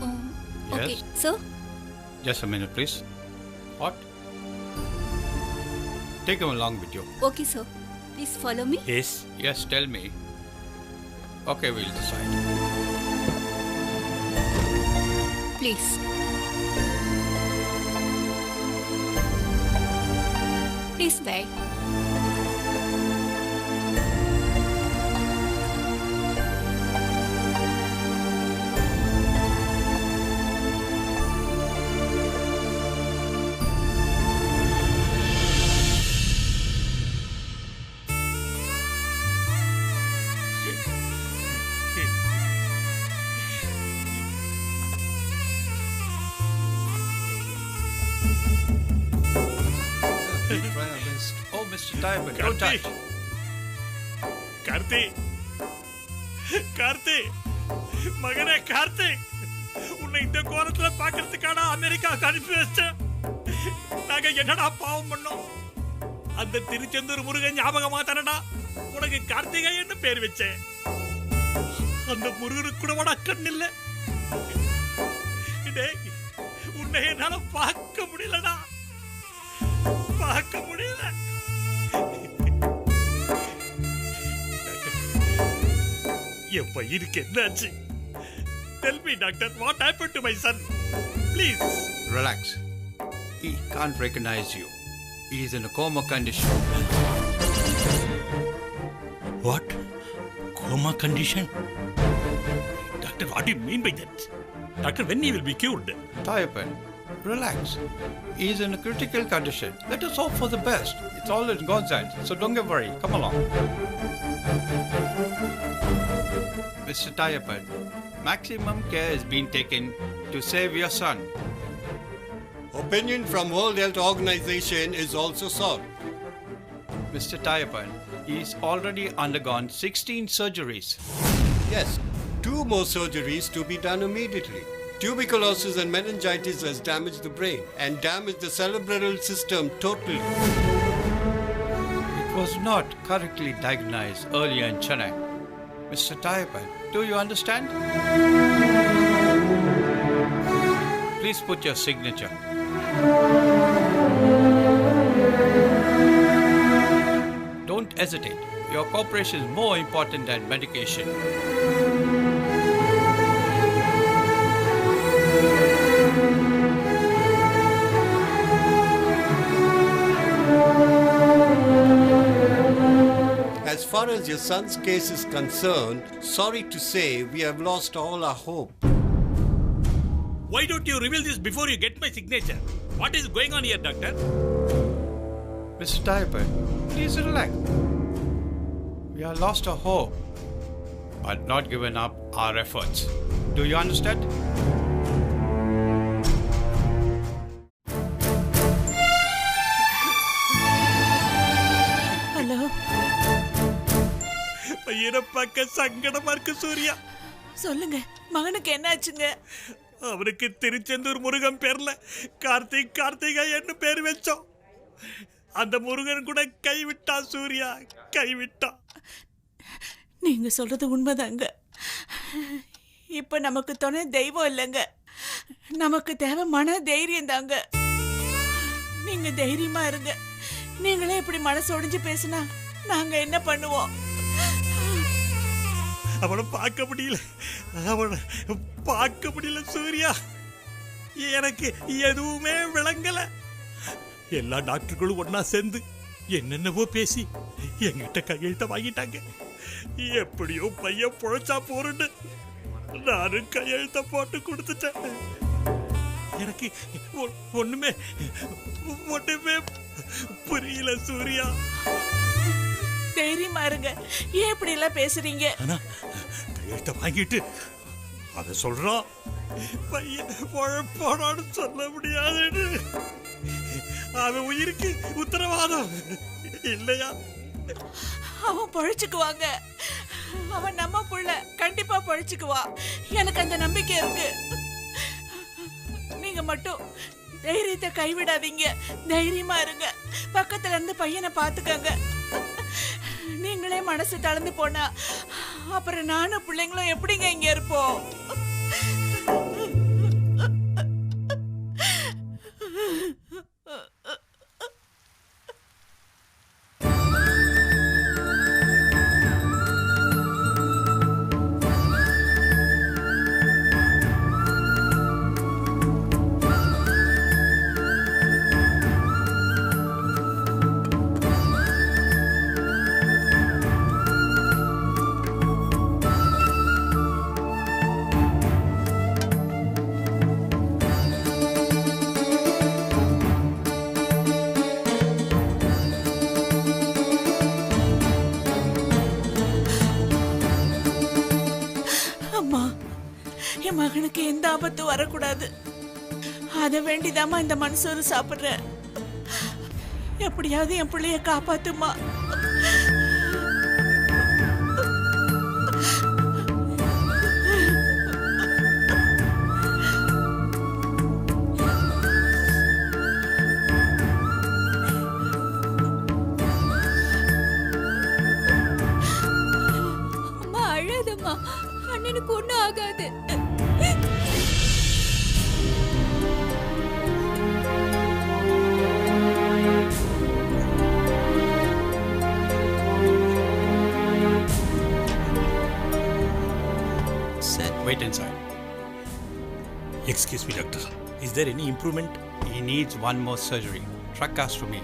Oh, Yes. okay. Sir? Just a minute, please. What? Take him along with you. Okay, sir. Please follow me. Yes. Yes, tell me. Okay, we'll decide. Please. Please wait. Oh, Mr. Thayappan, don't touch. Karthi, மகனே கார்த்தி, உன்னை இந்த கோலத்துல பாக்கிறதுக்கான அமெரிக்காவுக்கு அனுப்பி வச்சேன். நாங்க என்னடா பாவம் பண்ணோம்? அந்த திருச்செந்தூர் முருகன் ஞாபகமா தானடா உனக்கு கார்த்திகேயன்னு பேர் வச்சேன். அந்த முருகனுக்கு கூட கண் இல்ல. உன்னை என்னால பார்க்க முடியலடா, பார்க்க முடியல. என் பையனுக்கு என்னாச்சு? Tell me, doctor, what happened to my son? Please. Relax. He can't recognize you. He is in a coma condition. What? Coma condition? Doctor, what do you mean by that? Doctor, when he will be cured? Thayappan, relax. He is in a critical condition. Let us hope for the best. It's all in God's hands, so don't get worried. Come along. Mr. Thayappan, maximum care is being taken to save your son. Opinion from World Health Organization is also sought. Mr. Thayappan, he's already undergone 16 surgeries. Yes, 2 more surgeries to be done immediately. Tuberculosis and meningitis has damaged the brain and damaged the cerebral system totally. It was not correctly diagnosed earlier in Chennai. Mr. Thayappan, do you understand? please put your signature. Don't hesitate. Your cooperation is more important than medication. As far as your son's case is concerned, sorry to say we have lost all our hope. Why don't you reveal this before you get my signature? What is going on here, doctor? Mr. Diaper, please relax. We have lost our hope, but not given up our efforts. Do you understand? Hello பையனை பார்க்க சங்கடமா இருக்கு சூர்யா. சொல்லுங்க, மகனுக்கு என்னாச்சுங்க? அவனுக்கு திருச்செந்தூர் முருகன் பேர்ல கார்த்திகேயன்னு பேர் வச்சோம். அந்த முருகன் கூட கைவிட்டான் சூர்யா, கைவிட்டான். நீங்க சொல்றது உண்மைதாங்க. இப்ப நமக்கு துணை தெய்வம் இல்லைங்க, நமக்கு தேவை மன தைரியம் தாங்க. நீங்க தைரியமா இருங்க. நீங்களே இப்படி மனசு ஒடிஞ்சு பேசினா நாங்க என்ன பண்ணுவோம்? அவனை பார்க்க முடியல சூர்யா. எனக்கு எதுவுமே விளங்கல. எல்லா டாக்டர்களும் ஒன்னா சேர்ந்து என்னென்னவோ பேசி என்கிட்ட கையெழுத்த வாங்கிட்டாங்க. எப்படியோ பையன் பொழைச்சா போறேன்னு நானும் கையெழுத்த போட்டு கொடுத்துட்டேன். எனக்கு ஒண்ணுமே புரியல சூர்யா. தைரியமா இருங்க. ஏன் இப்படி எல்லாம் பேசுறீங்க? கையெழுத்த வாங்கிட்டு அத சொல்றான், பையன் பொழைப்பானான்னு சொல்ல முடியாதுன்னு. அவன் உயிருக்கு உத்தரவாதம் இல்லையா? அவன் பொழைச்சுக்குவாங்க. அவன் நம்ம புள்ள, கண்டிப்பா பொழைச்சுக்குவா. எனக்கு அந்த நம்பிக்கை இருக்கு. நீங்க மட்டும் தைரியத்தை கைவிடாதீங்க. தைரியமா இருங்க. பக்கத்துல இருந்து பையனை பாத்துக்கங்க. நீங்களே மனசு தளர்ந்து போனா அப்புறம் நானும் பிள்ளைங்களும் எப்படிங்க இங்க இருப்போம்? என் மகனுக்கு எந்த ஆபத்தும் வரக்கூடாது. அதை வேண்டிதாமா இந்த மனசோறு சாப்பிடுறேன். எப்படியாவது என் பிள்ளைய காப்பாத்துமா. அம்மா அழாதம்மா, அண்ணனுக்கு ஒண்ணும் ஆகாது. Wait inside. Excuse me, doctor. Is there any improvement? He needs one more surgery. Tracheostomy.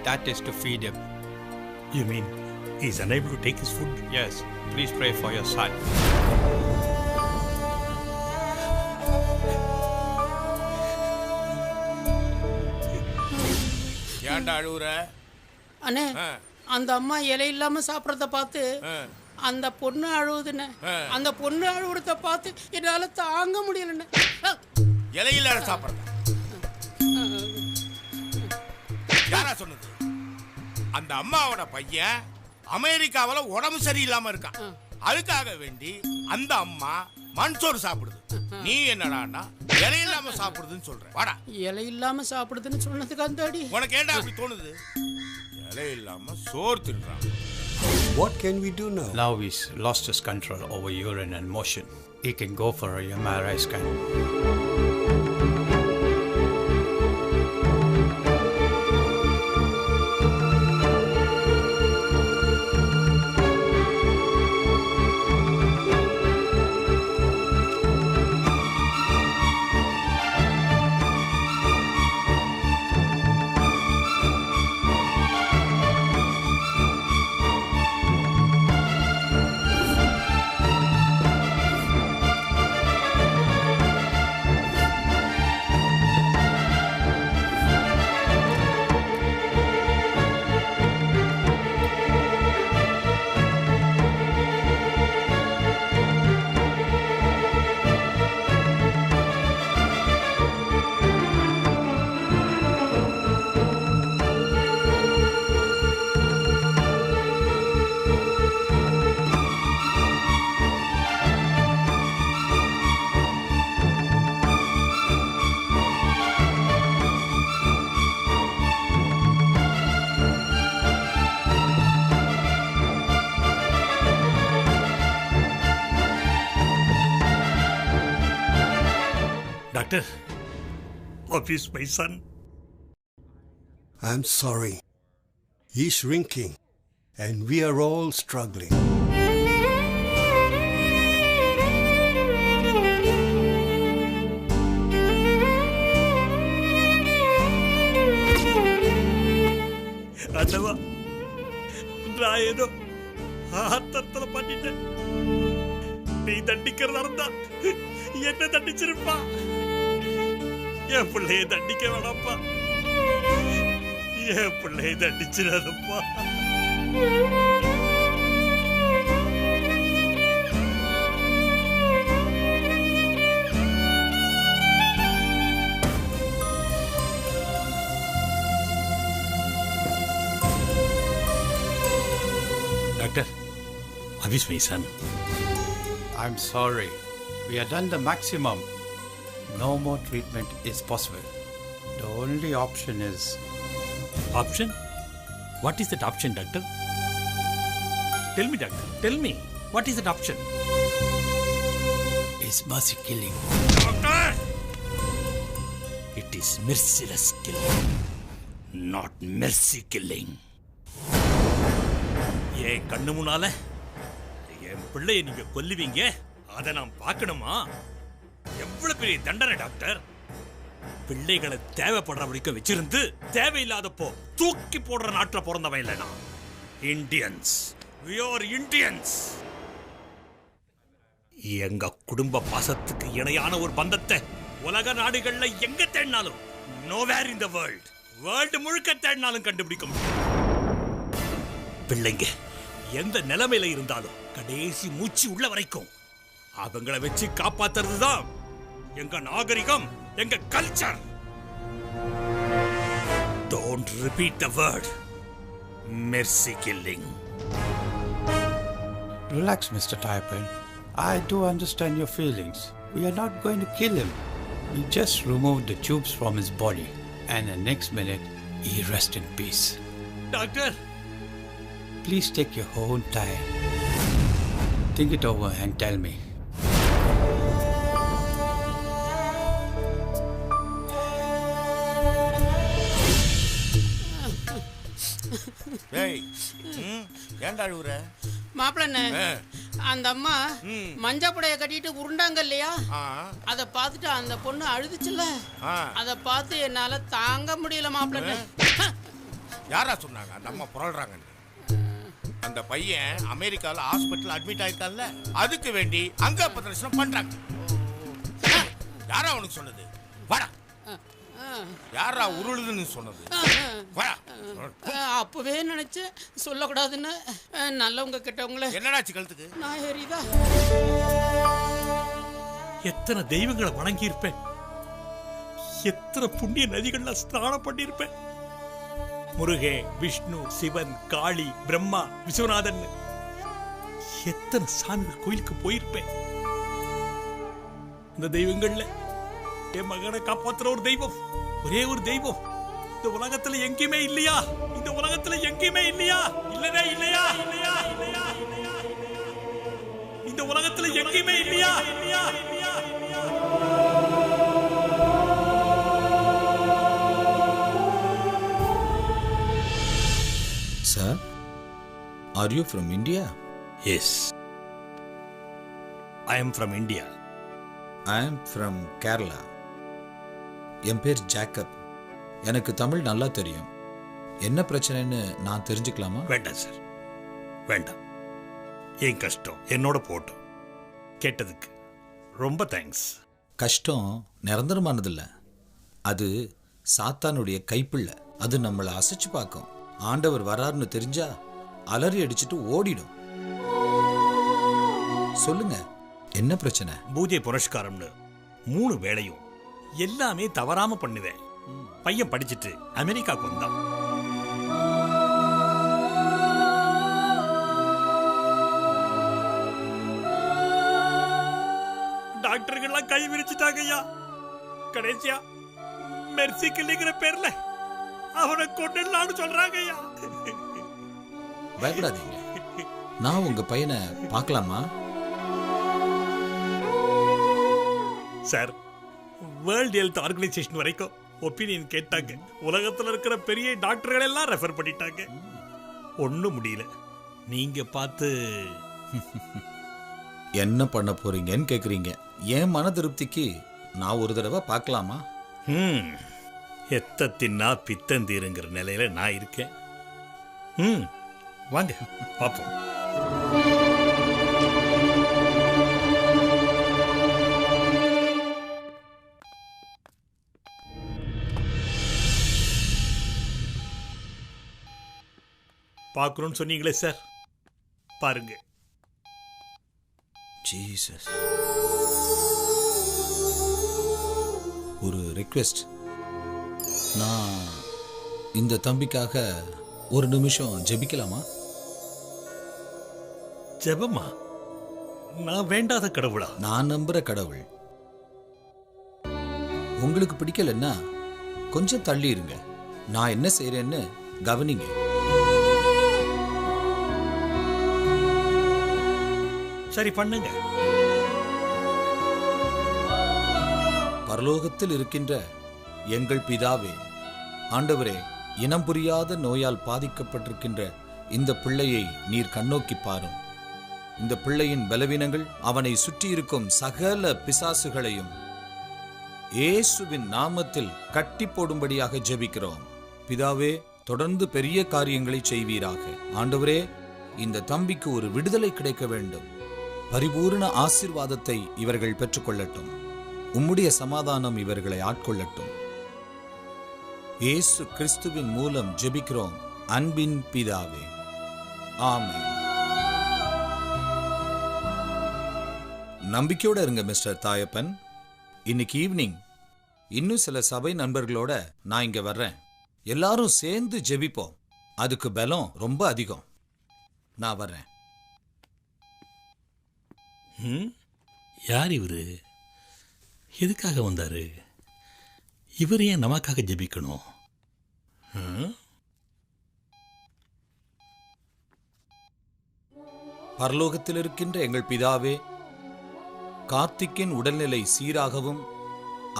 That is to feed him. You mean he's unable to take his food? Yes. Please pray for your son. ஏன்டா அழுவுற? அண்ணே, அந்த அம்மா இலை இல்லாம சாப்பிடறத பார்த்து அந்த பொண்ணு அழுவுதுன்னு, அந்த பொண்ணு அழுவுறத பார்த்து என்னால தாங்க முடியலன்னு. இலையில்லாத சாப்பிடுற யாரா சொன்னது? அந்த அம்மாவோட பையன் அமெரிக்காவில உடம்பு சரியில்லாம இருக்கான். அதுக்காக வேண்டி அந்த அம்மா மண்சோறு சாப்பிடுது. நீ என்னடான்னா இலை இல்லாம சாப்பிடுதுன்னு சொல்ற. வாடா. இலை இல்லாம சாப்பிடுதுன்னு சொன்னதுக்கு அந்த அடி. உனக்கு ஏன்டா அப்படி தோணுது? இலை இல்லாம சோறு தின்றான். What can we do now? Now he's lost his control over urine and motion. He can go for a MRI scan. Doctor, what is my son? I'm sorry. He's shrinking, and we are all struggling. ராஜவா, நான் ஏதோ ஆத்தத்துல பண்ணிட்டேன். நீ தண்டிக்கிறதா இருந்தா என்ன தண்டிச்சிருப்பா. என் பிள்ளைய தண்டிக்க வேணாப்பா. என் பிள்ளைய தண்டிச்சிடாதப்பா. டாக்டர், அபிஸ் my son. I'm sorry. We have done the maximum. No more treatment is possible. The only option is... Option? What is that option, doctor? Tell me, doctor. Tell me. What is that option? Is mercy killing. Doctor! It is merciless killing, not mercy killing. என் கண்ணு முன்னால என் பிள்ளைய நீங்க கொல்லுவீங்க, அதை நான் பார்க்கணுமா? எவ்வளவு பெரிய தண்டனை டாக்டர். பிள்ளைகளை தேவைப்படுற வரைக்கும் வச்சிருந்து தேவையில்லாதப்போ தூக்கி போடுற நாட்டுல பிறந்தவன் இல்லைனா. Indians, we are Indians. எங்க குடும்ப பாசத்துக்கு இணையான ஒரு பந்தத்தை உலக நாடுகள்ல எங்க தேடினாலும், nowhere in the world, world முழுக்க தேடினாலும் கண்டுபிடிக்க முடியும். பிள்ளைங்க எந்த நிலைமையில இருந்தாலும் கடைசி மூச்சு உள்ள வரைக்கும் அவங்களை வச்சு காப்பாத்துறது தான் எங்க நாகரிகம், எங்க culture. Don't repeat the word mercy killing. Relax, Mr. Taipan. I do understand your feelings. We are not going to kill him. We just removed the tubes from his body, and the next minute he rests in peace. Doctor, please take your own time. Think it over and tell me. டேய், ஏன்டா அழுவுற? மாப்பிள்ளண்ணே, அந்த அம்மா மஞ்சள் புடைய கட்டிட்டு உருண்டாங்க இல்லையா, அதை பார்த்துட்டு அந்த பொண்ணு அழுதுச்சுல்ல, அதை பார்த்து என்னால தாங்க முடியல மாப்பிள்ளண்ணே. யாரா சொன்னாங்க அந்த அம்மா புரள்றாங்கன்னு? அந்த பையன் அமெரிக்கால ஹாஸ்பிட்டல் அட்மிட் ஆயிருக்கான்ல, அதுக்கு வேண்டி அங்க பிரதர்ஷனம் பண்றாங்க. யாரா உனக்கு சொன்னது? வாடா. யாரா உருளுதுன்னு சொன்னது? அப்பவே நினைச்சேன் சொல்லக்கூடாதுன்னு. நல்லவங்க கிட்டவங்கள என்னடாச்சு கழுத்துக்கு? நான் ஹரிதா. எத்தனை தெய்வங்களை வணங்கி இருப்பேன், எத்தனை புண்ணிய நதிகள்ல ஸ்நானம் பண்ணியிருப்பேன். முருகே, விஷ்ணு, சிவன், காளி, பிரம்மா, விஸ்வநாதன், எத்தனை சாமிகள் கோயிலுக்கு போயிருப்பேன். இந்த தெய்வங்கள்ல என் மகனை காப்பாத்துற ஒரு தெய்வம், ஒரே ஒரு தெய்வம் இந்த உலகத்துல எங்கேயுமே இல்லையா? இந்த உலகத்துல எங்கேயுமே இல்லையா? இல்லவே இல்லையா? இல்லையா? இல்லையா? இந்த உலகத்துல எங்கேயுமே இல்லையா? இல்லையா? இல்லையா? Sir, are you from India? Yes, I am from India. I am from Kerala. என் பேர் ஜேக்கப். எனக்கு தமிழ் நல்லா தெரியும். என்ன பிரச்சனைன்னு நான் தெரிஞ்சுக்கலாமா? வேண்டாம் சார், வேண்டாம். என் கஷ்டம் என்னோட போட்டோம். கேட்டதுக்கு ரொம்ப தேங்க்ஸ். கஷ்டம் நிரந்தரமானதில்ல. அது சாத்தானுடைய கைப்பிள்ளை. அது நம்மளை அசைச்சு பார்க்கும். ஆண்டவர் வராருன்னு தெரிஞ்சா அலறி அடிச்சுட்டு ஓடிடும். சொல்லுங்க, என்ன பிரச்சனை? பூஜை புரஸ்காரம்னு 3 வேளையும் எல்லாமே தவறாம பண்ணுவேன். பையன் படிச்சுட்டு அமெரிக்காவுக்கு வந்தான். டாக்டர்கள்லாம் கை விரிச்சுட்டாங்க ஐயா. கடைசியா மெர்சி கில்லிங்கிற பேர்ல அவனை கொண்டுலான்னு சொல்றாங்க ஐயா. பயப்படாதீங்க, நான் உங்க பையனை பார்க்கலாமா? சார், வேர்ல்ட் ஹெல்த் ஆர்கனைசேஷன் வரைக்கும் ஒப்பீனியன் கேட்டாங்க. உலகத்துல இருக்கிற பெரிய டாக்டர்கள் எல்லாம் ரெஃபர் பண்ணிட்டாங்க. ஒண்ணும் முடியல. நீங்க பார்த்து என்ன பண்ண போறீங்கன்னு கேக்குறீங்க. என் மன திருப்திக்கு நான் ஒரு தடவை பார்க்கலாமா? எத்த தின்னா பித்தந்தீருங்கிற நிலையில நான் இருக்கேன். வாங்க பார்ப்போம். பார்க்கணும்னு சொன்னீங்களே சார், பாருங்க. ஜீசஸ். ஒரு ரிக்வெஸ்ட். நான் இந்த தம்பிக்காக ஒரு நிமிஷம் ஜெபிக்கலாமா? ஜெபமா? நான் வேண்டாத கடவுளா? நான் நம்புற கடவுள். உங்களுக்கு பிடிக்கலன்னா கொஞ்சம் தள்ளி இருங்க. நான் என்ன செய்யறேன்னு கவனிங்க. சரி, பண்ணுங்க. பரலோகத்தில் இருக்கின்ற எங்கள் பிதாவே, ஆண்டவரே, இனம் புரியாத நோயால் பாதிக்கப்பட்டிருக்கின்ற இந்த பிள்ளையை நீர் கண்ணோக்கி பாரும். இந்த பிள்ளையின் பலவீனங்கள், அவனை சுற்றி இருக்கும் சகல பிசாசுகளையும் இயேசுவின் நாமத்தில் கட்டி போடும்படியாக ஜெபிக்கிறோம். பிதாவே, தொடர்ந்து பெரிய காரியங்களை செய்வீராக. ஆண்டவரே, இந்த தம்பிக்கு ஒரு விடுதலை கிடைக்க வேண்டும். பரிபூர்ண ஆசீர்வாதத்தை இவர்கள் பெற்றுக்கொள்ளட்டும். உம்முடைய சமாதானம் இவர்களை ஆட்கொள்ளட்டும். இயேசு கிறிஸ்துவின் மூலம் ஜெபிக்கிறோம் அன்பின் பிதாவே. ஆமென். நம்பிக்கையோட இருங்க மிஸ்டர் தாயப்பன். இன்னைக்கு ஈவினிங் இன்னும் சில சபை நண்பர்களோட நான் இங்க வர்றேன். எல்லாரும் சேர்ந்து ஜெபிப்போம். அதுக்கு பலம் ரொம்ப அதிகம். நான் வர்றேன். யார் இவரு? எதுக்காக வந்தாரு? இவர் ஏன் நமக்காக ஜெபிக்கணும்? பரலோகத்தில் இருக்கின்ற எங்கள் பிதாவே, கார்த்திக்கின் உடல்நிலை சீராகவும்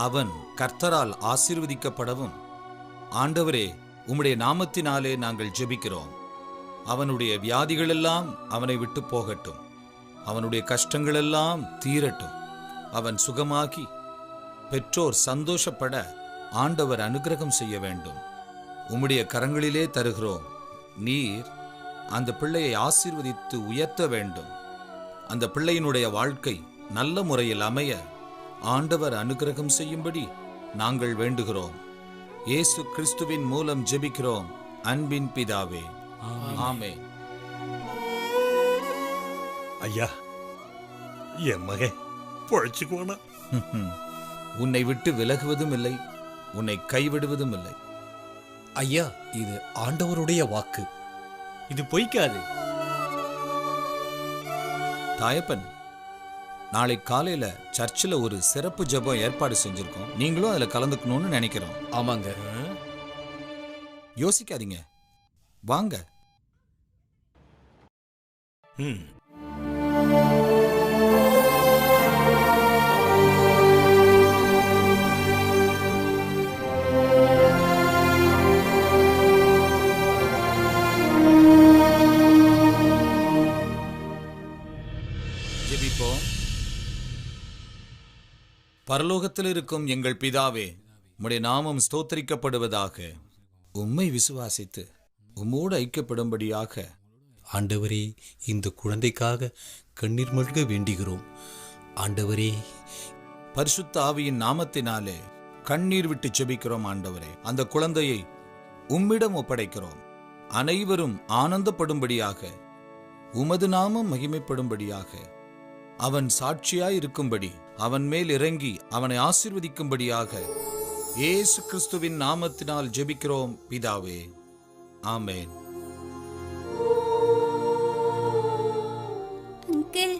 அவன் கர்த்தரால் ஆசீர்வதிக்கப்படவும் ஆண்டவரே, உம்முடைய நாமத்தினாலே நாங்கள் ஜெபிக்கிறோம். அவனுடைய வியாதிகளெல்லாம் அவனை விட்டு போகட்டும். அவனுடைய கஷ்டங்களெல்லாம் தீரட்டும். அவன் சுகமாகி பெற்றோர் சந்தோஷப்பட ஆண்டவர் அனுக்கிரகம் செய்ய வேண்டும். உம்முடைய கரங்களிலே தருகிறோம். நீர் அந்த பிள்ளையை ஆசீர்வதித்து உயர்த்த வேண்டும். அந்த பிள்ளையினுடைய வாழ்க்கை நல்ல முறையில் அமைய ஆண்டவர் அனுக்கிரகம் செய்யும்படி நாங்கள் வேண்டுகிறோம். இயேசு கிறிஸ்துவின் மூலம் ஜெபிக்கிறோம் அன்பின் பிதாவே. ஆமென். ஐயா, என் மகன் பொழைச்சுக்கோனா? உன்னை விட்டு விலகுவதும் இல்லை, உன்னை கைவிடுவதும் இல்லை. ஐயா, இது ஆண்டவருடைய வாக்கு. இது பொய்க்காது. தாயப்பன், நாளை காலையில சர்ச்சில் ஒரு சிறப்பு ஜெபம் ஏற்பாடு செஞ்சிருக்கோம். நீங்களும் அதுல கலந்துக்கணும்னு நினைக்கிறோம். ஆமாங்க. யோசிக்காதீங்க, வாங்க. ஜெபிப்போம். பரலோகத்தில் இருக்கும் எங்கள் பிதாவே, உம்முடைய நாமம் ஸ்தோத்திரிக்கப்படுவதாக. உம்மை விசுவாசித்து உம்மோடு ஐக்கியப்படும்படியாக ஆண்டவரே, இந்த குழந்தைக்காக கண்ணீர் மல்க வேண்டுகிறோம். ஆண்டவரே, பரிசுத்த ஆவியின் நாமத்தினாலே கண்ணீர் விட்டு ஜெபிக்கிறோம். ஆண்டவரே, அந்த குழந்தையை உம்மிடம் ஒப்படைக்கிறோம். அனைவரும் ஆனந்தப்படும்படியாக, உமது நாமம் மகிமைப்படும்படியாக, அவன் சாட்சியாயிருக்கும்படி அவன் மேல் இறங்கி அவனை ஆசீர்வதிக்கும்படியாக இயேசு கிறிஸ்துவின் நாமத்தினால் ஜெபிக்கிறோம் பிதாவே. ஆமென். அங்கிள்,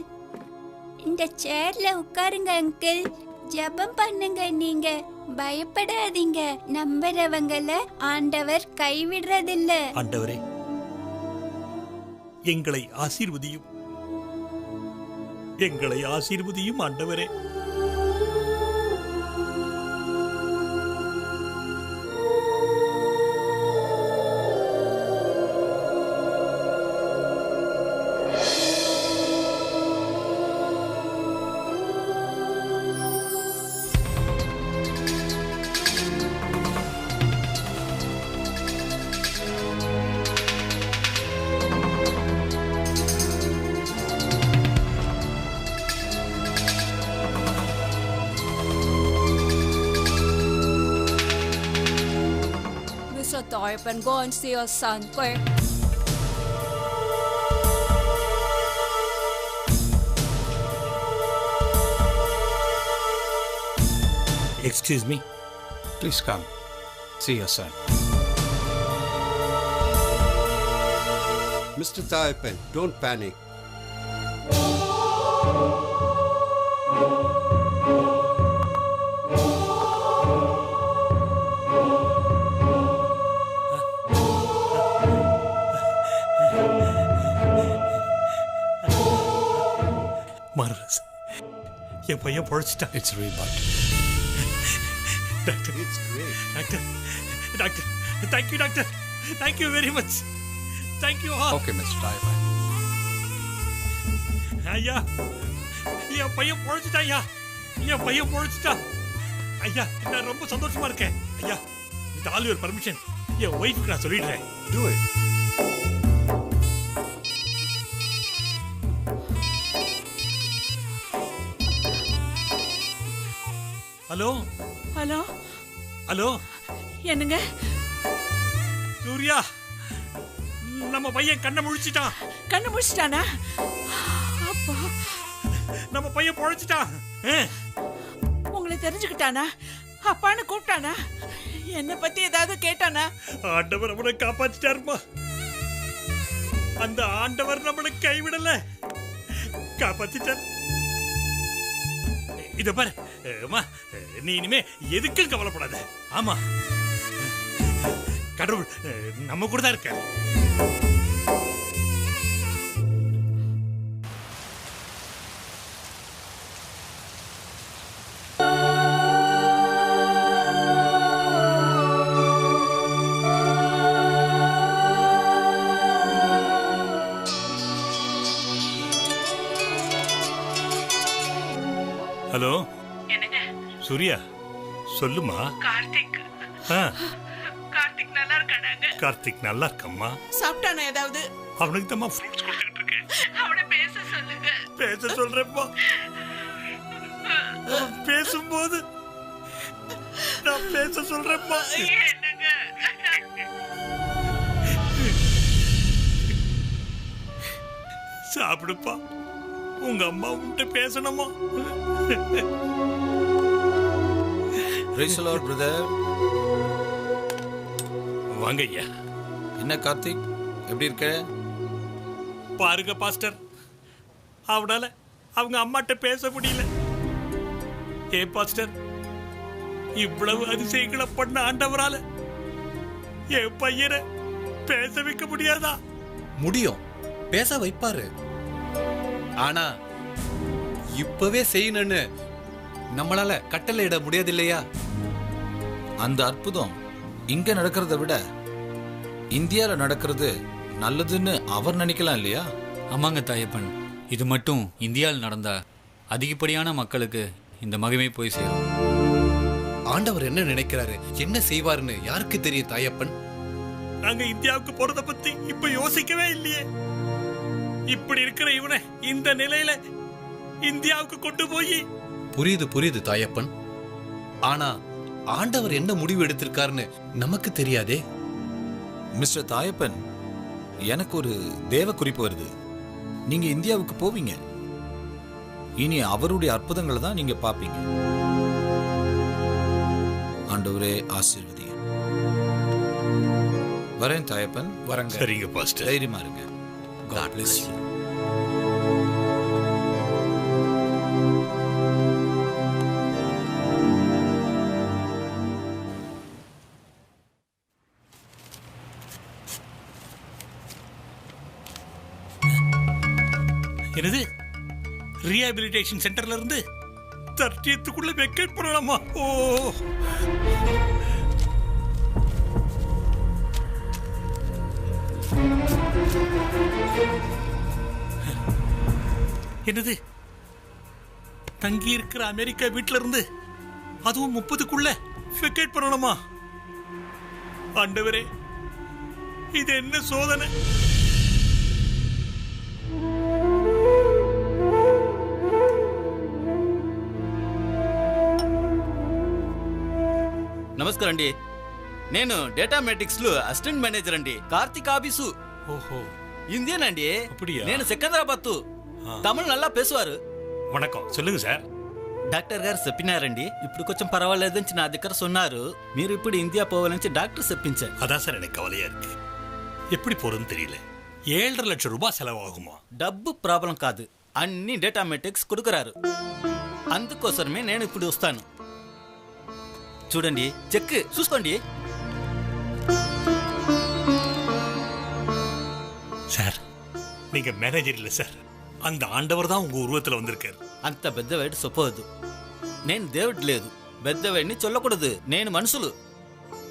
இந்த சேர்ல உட்காருங்க அங்கிள். ஜெபம் பண்ணுங்க. நீங்க பயப்படாதீங்க. நம்புறவங்கள ஆண்டவர் கைவிடுறதில்ல. ஆண்டவரே, எங்களை ஆசீர்வதியும், எங்களை ஆசீர்வதியும் ஆண்டவரே. Mr. Teuben, go and see your son, quick. Excuse me. Please come. See your son. Mr. Thayapan, don't panic. Marvelous. என் பையன் பொழைச்சிட்டான். It's rebut. Doctor. It's great. Doctor. Thank you, doctor. Thank you very much. Thank you all. Okay, Mr. Thayapan. ஐயா என் பையன் பொழைச்சிட்டான் ஐயா. என் பையன் பொழைச்சிட்டான். ஐயா நான் ரொம்ப சந்தோஷமா இருக்கேன். ஐயா வித் ஆல் யுவர் பர்மிஷன் என் ஒய்ஃப்க்கு நான் சொல்லிடுறேன். Do it. Hello hello hello என்னங்க சூர்யா நம்ம பையன் கண்ணை முழிச்சிட்டான். கண்ணு முடிச்சிட்டானா? அப்பா நம்ம பையன் பொழைச்சிட்டான். உங்களை தெரிஞ்சுக்கிட்டானா? அப்பான்னு கூப்பிட்டானா? என்ன பத்தி ஏதாவது கேட்டானா? ஆண்டவர் நம்மளை காப்பாற்றிட்டாருமா. அந்த ஆண்டவர் நம்மளை கைவிடல, காப்பாத்திட்டார். இத பாரு அம்மா, நீ இனிமே எதுக்கும் கவலைப்படாத. ஆமா கடவுள் நம்ம கூட தான் இருக்க. ஹலோ சூர்யா சொல்லுமா. கார்த்திக் கார்த்திக் நல்லா இருக்கானாங்க? கார்த்திக் நல்லா இருக்கம்மா. சாப்பிட்டானா ஏதாவது? அவனுக்கு தான் ஃப்ரூட்ஸ் கொடுத்துக்கிட்டு இருக்கேன். அவனை பேச சொல்லுங்க. பேச சொல்றேன்ப்பா. பேசும்போது நான் பேச சொல்றேன்ப்பா. என்னங்க சாப்பிடுப்பா. உங்க அம்மா உன்கிட்ட பேசணுமா? Praise the Lord, brother. வாங்க ஐயா. என்ன கார்த்திக், எப்படி இருக்க? பாருங்க பாஸ்டர், அவனால அவங்க அம்மாட்ட பேச முடியல. ஏ பாஸ்டர், இவ்வளவு அதிசயங்களை பண்ண ஆண்டவரால என் பையனை பேச வைக்க முடியாதா? முடியும், பேச வைப்பாரு. ஆனா இப்பவே செய்யணும்னு நம்மளால கட்டளையிட முடியாது இல்லையா? அந்த அற்புதம் இங்க நடக்கிறத விட இந்தியால நடக்கிறது நல்லதுன்னு அவர் நினைக்கலாம் இல்லையா? ஆமாங்க தாயப்பன், இது மட்டும் இந்தியாவில் நடந்தா அதிகப்படியான மக்களுக்கு இந்த மகிமை போய் சேரும். ஆண்டவர் என்ன நினைக்கிறாரு, என்ன செய்வாருன்னு யாருக்கு தெரியும் தாயப்பன்? நாங்க இந்தியாவுக்கு போறத பத்தி இப்ப யோசிக்கவே இல்லையே. இப்படி இருக்கிற இவனை இந்த நிலையில இந்தியாவுக்கு கொண்டு போய். புரியுது தாயப்பன். ஆனா ஆண்டவர் என்ன முடிவு எடுத்திருக்காருன்னு நமக்கு தெரியாதே. மிஸ்டர் தாயப்பன், எனக்கு ஒரு தேவ குறிப்பு வருது. நீங்க இந்தியாவுக்கு போவீங்க. இனி அவருடைய அற்புதங்களை தான் நீங்க பாப்பீங்க. ஆண்டவரே ஆசீர்வதி. வரேன் தாயப்பன். வரங்க. சரிங்க பாஸ்டர். தைரியமா இருங்க. God bless you. என்னது, ரீஹாபிலிட்டேஷன் சென்டர்ல இருந்து 30th வெக்கேட் பண்ணலாமா? ஓ, என்னது, தங்கி இருக்கிற அமெரிக்கா வீட்டுல இருந்து அதுவும் 30க்குள்ள வெக்கேட் பண்ணணுமா? ஆண்டவரே, இது என்ன சோதனை? நமஸ்காரம் அண்டி. నేను డేటామెటిక్స్ లో అసిస్టెంట్ మేనేజర్ అండి, కార్తిక్ ఆఫీసు. ఓహో, ఇండియన్ అండి. அப்படியா? నేను సికింద్రాబాద్. తమిళ్ నల్లా పేసువారు. வணக்கம், சொல்லுங்க சார். డాక్టర్ గారు చెప్పినారండి, ఇప్పుడు కొంచెం పర్వాలేదని నా దగ్గర சொன்னாరు. మీరు ఇప్పుడు ఇండియా పోవాలని డాక్టర్ చెప్పించారు. அதான் சார் எனக்கு கவலையா இருக்கு. எப்படி போறதுன்னு தெரியல. 7.5 லட்சம் ரூபாய் செலவாகுமா? డబ్బు ప్రాబ్లం కాదు, అన్ని డేటామెటిక్స్ కొడుకురారు. అందుకోసమే నేను ఇప్పుడు వస్తాను. చూడండి, చెక్ చూసుకోండి. சார், நீங்க மேனேஜர் இல்ல சார், அந்த ஆண்டவர் தான் உங்க உருவத்துல வந்திருக்காரு. అంత పెద్దవాడు చెప్పవద్దు. నేను దేవుడు లేదు, పెద్దవాడిని చొల్లకూడదు. నేను మనుషులు.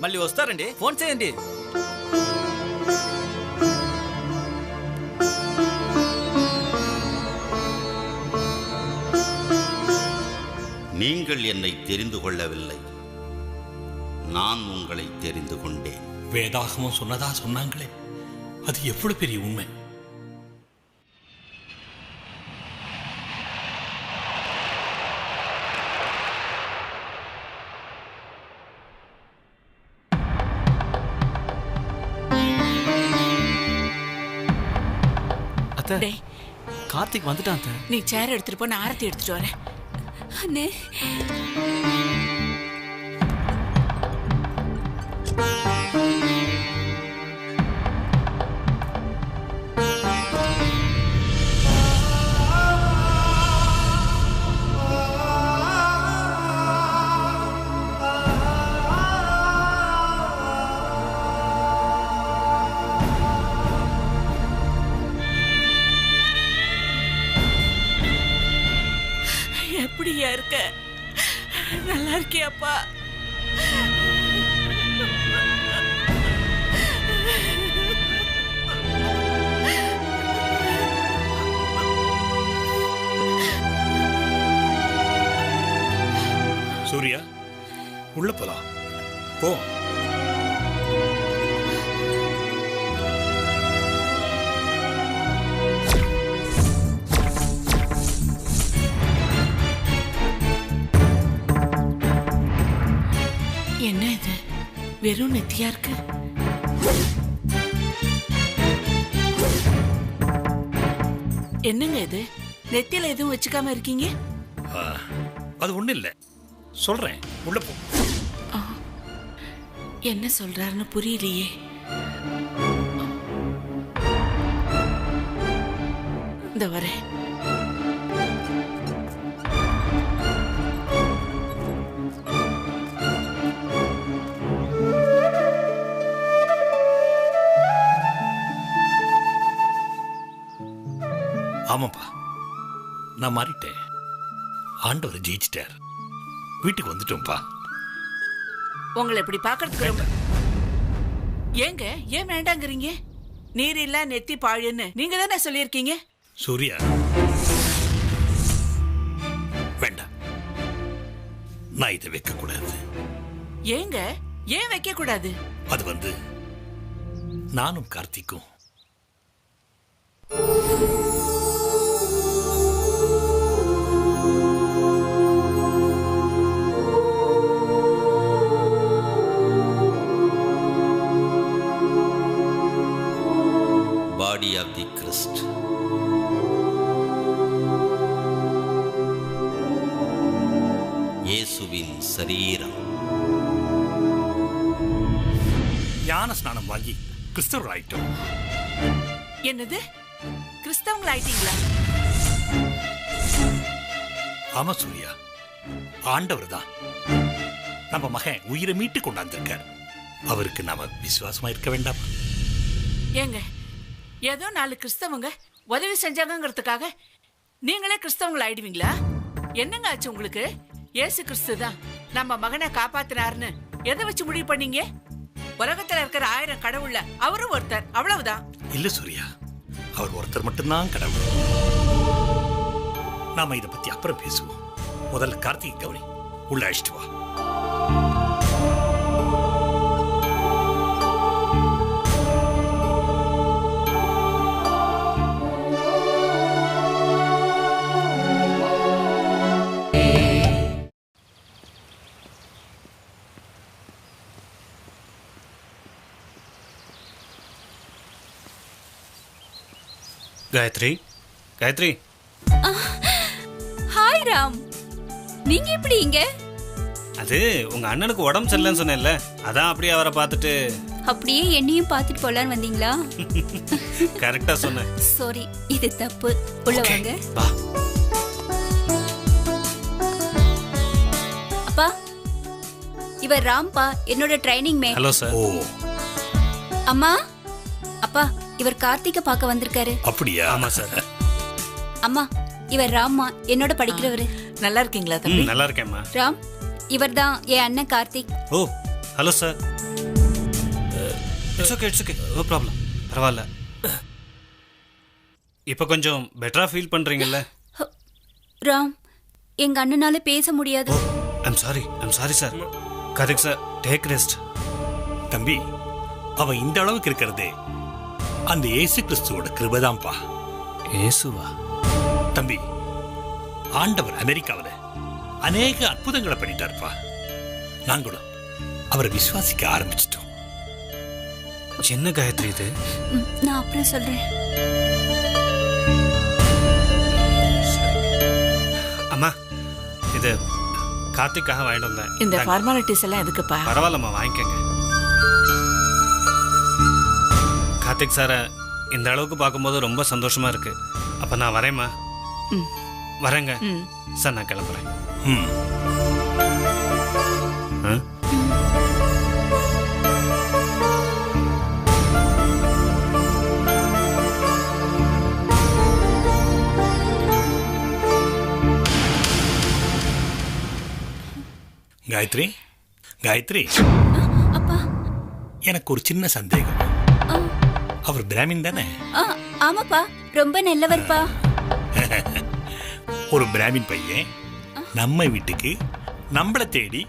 మళ్ళీ వస్తారండి, ఫోన్ చేయండి. நீங்கள் என்னை தெரிந்து கொள்ளவில்லை, நான் உங்களை தெரிந்து கொண்டேன். வேதாகமம் சொன்னதா சொன்னாங்களே, அது எவ்வளவு பெரிய உண்மை. அத்தை, கார்த்திக் வந்துட்டான் அத்தை. நீ சேர் எடுத்துட்டு போ, நான் ஆரத்தி எடுத்துட்டு வரேன். அண்ணே, எப்படியா இருக்க? நல்லா இருக்கியாப்பா? சூர்யா, உள்ள போலாம். போ. என்ன இது, வெறும் நெத்தியா இருக்கு? என்னங்க இது, நெத்தியில எதுவும் வச்சுக்காம இருக்கீங்க? அது ஒண்ணு இல்ல, சொல்றேன், உள்ள போ. என்ன சொல்றாருன்னு புரியலையே. இந்த வரேன். ஆமாப்பா, நான் மாறிட்டேன். ஆண்டவர் ஜெயிச்சிட்டார். வீட்டுக்கு வந்துட்டோம்ப்பா. உங்களை இப்படி பாக்குறதுக்கு ரொம்ப... ஏங்க ஏன் வேண்டாங்கிறீங்க? நீர் இல்ல நெத்தி பாழுன்னு நீங்க தானே சொல்லியிருக்கீங்க. சூர்யா, வேண்டாம், நான் இதை வைக்க கூடாது. ஏங்க ஏன் வைக்க கூடாது? அது நானும் கார்த்திக்கும் Body of the Christ. இயேசுவின் சரீரம். ஞான ஸ்நானம் வாங்கி கிறிஸ்தவர் ஆயிட்டோம். என்னது, கிறிஸ்தவங்கள் ஆயிட்டீங்களா? ஆமா சூர்யா, ஆண்டவர் தான் நம்ம மகன் உயிரை மீட்டு கொண்டாந்திருக்கார். அவருக்கு நாம விசுவாசமா இருக்க வேண்டாம்? ஏங்க, ஏதோ 4 கிறிஸ்தவங்க உதவி செஞ்சாங்கிறதுக்காக நீங்களே கிறிஸ்தவங்கள் ஆயிடுவீங்களா? என்னங்க ஆச்சு உங்களுக்கு? இயேசு கிறிஸ்து தான் நம்ம மகனை காப்பாத்தினாருன்னு எதை வச்சு முடிவு பண்ணீங்க? உலகத்துல இருக்கிற 1000 கடவுள்ல அவரும் ஒருத்தர், அவ்வளவுதான். இல்ல சூர்யா, அவர் ஒருத்தர் மட்டும்தான் கடவுள். நாம இதை பத்தி அப்புறம் பேசுவோம். முதல்ல கார்த்திகை கவனி, உள்ள அழைச்சிட்டு வா. காயத்ரி, காயத்ரி. ஹாய் ராம், நீங்க எப்படி இங்க? அது உங்க அண்ணனுக்கு உடம்பு சரியில்லைன்னு சொன்னேன்ல, அதான் அப்படியே அவரை பார்த்துட்டு. அப்படியே என்னையும் பார்த்துட்டு போலான்னு வந்தீங்களா? கரெக்டா சொன்னேன். சாரி, இது தப்பு. உள்ள வாங்க. அப்பா, இவர் ராம்பா, என்னோட ட்ரைனிங் மேன். Hello sir. அம்மா, அப்பா, இவர் கார்த்திகை பார்க்க வந்திருக்காரு. அப்படியா? ஆமா சார். அம்மா, இவர் ராம்மா, என்னோட படிக்கிறவரு. நல்லா இருக்கீங்களா தம்பி? நல்லா இருக்கேம்மா. ராம், இவர் தான் என் அண்ணன் Karthik. Oh, hello sir. It's okay, it's okay, no problem. பரவாயில்ல. இப்போ கொஞ்சம் பெட்டரா ஃபீல் பண்றீங்கல்ல? ராம், எங்க அண்ணனால பேச முடியாது. I'm sorry sir. Karthik sir, take rest. தம்பி, அவன் இந்த அளவுக்கு இருக்கிறது அந்த இயேசு கிறிஸ்துவோட கிருபைதான்ப்பா. இயேசுவா? தம்பி, ஆண்டவர் அமெரிக்காவில் அநேக அற்புதங்களை பண்ணிட்டார்ப்பா. நாங்களும் அவரை விசுவாசிக்க ஆரம்பிச்சிட்டோம். என்ன காயத்ரி இது? நான் அப்புறம் சொல்றேன். அம்மா, இது கார்த்திக்காக வாங்கிட்டு வந்தேன். இந்த ஃபார்மாலிட்டிஸ் எல்லாம் எதுக்குப்பா? பரவாயில்லம்மா, வாங்கிக்கங்க. கார்த்திக் சாரை இந்த அளவுக்கு பார்க்கும்போது ரொம்ப சந்தோஷமா இருக்கு. அப்ப நான் வரேம்மா. வரேங்க சார், நான் கிளம்புறேன். காயத்ரி, காயத்ரி, எனக்கு ஒரு சின்ன சந்தேகம். அவர் பிராமின் தானே? ஆமாப்பா, ரொம்ப நல்லவர்ப்பா. ஒரு பிராமின் பையன் நம்ம வீட்டுக்கு நம்மளை தேடி,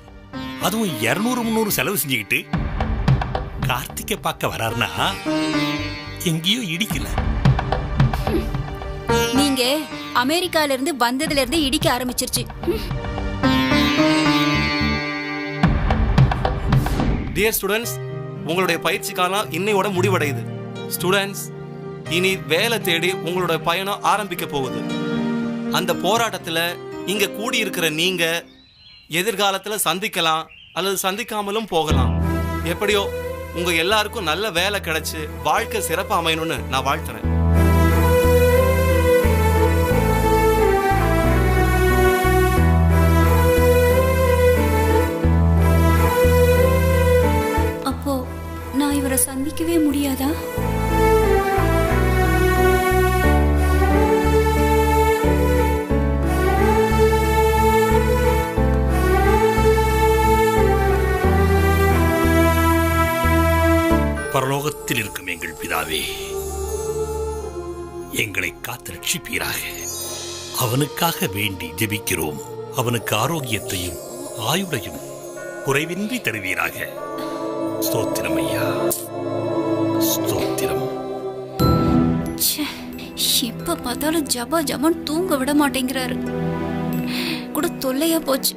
அதுவும் 200-300 செலவு செஞ்சுக்கிட்டு கார்த்திகை பார்க்க வராருன்னா எங்கேயோ இடிக்கல. நீங்க அமெரிக்கால இருந்து வந்ததுல இருந்து இடிக்க ஆரம்பிச்சிருச்சு. டியர் ஸ்டூடெண்ட்ஸ், உங்களுடைய பயிற்சி காலம் இன்னையோட முடிவடையுது. ஸ்டூடெண்ட்ஸ், இனி வேலை தேடி உங்களோட பயணம் ஆரம்பிக்க போகுது. அந்த போராட்டத்தில் இங்க கூடி இருக்கிற நீங்க எதிர்காலத்தில் சந்திக்கலாம் அல்லது சந்திக்காமலும் போகலாம். எப்படியோ உங்க எல்லாருக்கும் நல்ல வேலை கிடைச்சு வாழ்க்கை சிறப்பாக அமையணும்னு நான் வாழ்த்துறேன். அப்போ நான் இவரை சந்திக்கவே முடியாதா? பரலோகத்தில் இருக்கும் எங்கள் பிதாவே, எங்களை காத்து ரட்சிப்பீராக. அவனுக்காக வேண்டி ஜெபிக்கிறோம். அவனுக்கு ஆரோக்கியத்தையும் ஆயுளையும் குறைவின்றி தருவீராக. ஸ்தோத்திரம் ஐயா, ஸ்தோத்திரம். எப்ப பார்த்தாலும் ஜபா ஜபான் தூங்க விட மாட்டேங்கிறாரு. கூட தொல்லையா போச்சு.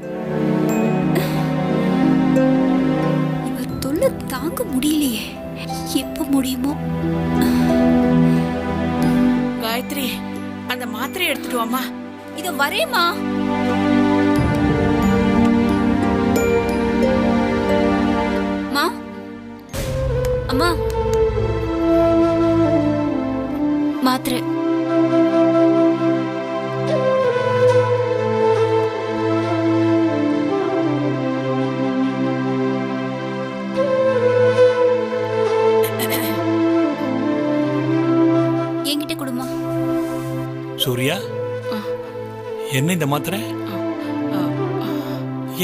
இவர் தொல்லை தாங்க முடியலையே. எப்ப முடியுமோ? காயத்ரி, அந்த மாத்திரை எடுத்துட்டு வாமா. இது வரேம்மா. மா, அம்மா, மாத்திரை. என்கிட்ட கொடுமா. சூர்யா, என்ன இந்த மாத்திரை?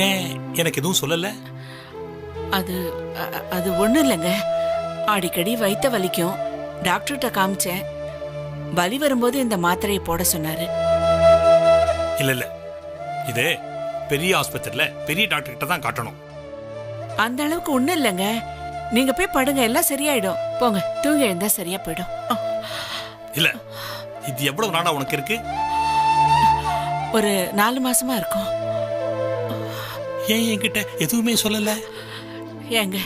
ஏன் எனக்கு எதுவும் சொல்லல? அது ஒண்ணும் இல்லைங்க. அடிக்கடி வயித்த வலிக்கும். டாக்டர்கிட்ட காமிச்சேன். வலி வரும்போது இந்த மாத்திரையை போட சொன்னாரு. இல்ல இல்ல, இது பெரிய ஆஸ்பத்திரியில பெரிய டாக்டர் கிட்ட தான் காட்டணும். அந்த அளவுக்கு ஒண்ணும் இல்லைங்க. நீங்க போய் படுங்க, எல்லாம் சரியாயிடும். போங்க, தூங்கி எழுந்தா சரியா போயிடும். இல்ல, இது எவ்வளவு நாளா உனக்கு இருக்கு? ஒரு 4 மாசமா இருக்கும். ஏன் என்கிட்ட எதுவுமே சொல்லல? ஏங்க,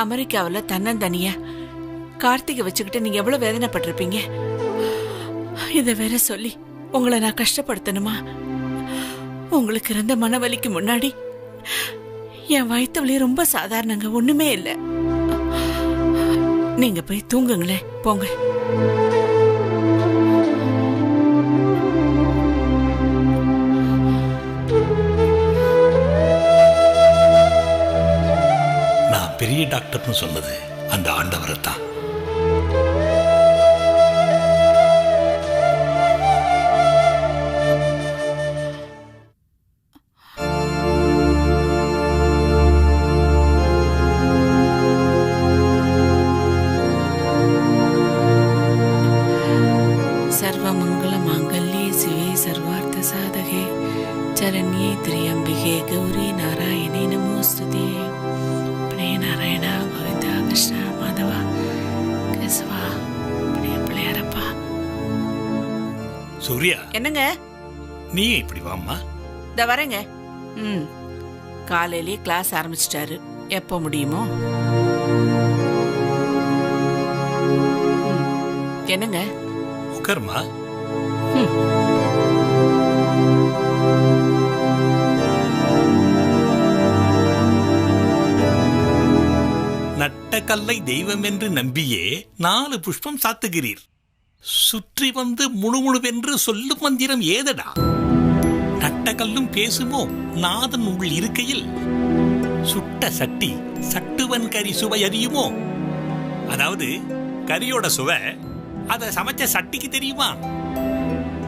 அமெரிக்காவில் தன்னந்தனியா கார்த்திகை வச்சுக்கிட்டு நீங்க எவ்வளவு வேதனைப்பட்டிருப்பீங்க. இதை வேற சொல்லி உங்களை நான் கஷ்டப்படுத்தணுமா? உங்களுக்கு இருந்த மனவலிக்கு முன்னாடி என் வயிற்று வலி ரொம்ப சாதாரணங்க, ஒண்ணுமே இல்லை. நீங்க போய் தூங்குங்களேன், போங்க. நான் பெரிய டாக்டர்னு சொன்னது அந்த ஆண்டவரை தான். சர்வமங்கள மாங்கல்யே சிவே சர்வார்த்த சாதகே சரண்யே திரியம்பிகே கௌரி நாராயணி நமோஸ்துதே. பிரிய நாராயணா கோவிந்தா கிருஷ்ணா மாதவா கேசவா பிரிய பிள்ளையாரப்பா. சூர்யா, என்னங்க? நீ இப்படி வாம்மா. இந்த வரேங்க. காலையிலேயே கிளாஸ் ஆரம்பிச்சிட்டாரு, எப்போ முடியுமோ? என்னங்க? உட்காருமா. நட்ட கல்லை தெய்வம் என்று நம்பியே 4 புஷ்பம் சாத்துகிறீர். சுற்றி வந்து முணுமுணுவென்று சொல்லும் மந்திரம் ஏதடா? நட்ட கல்லும் பேசுமோ நாதன் உள் இருக்கையில்? சுட்ட சட்டி சட்டுவன் கறி சுவை அறியுமோ? அதாவது கறியோட சுவை அத சமைச்ச சட்டிக்கு தெரியுமா?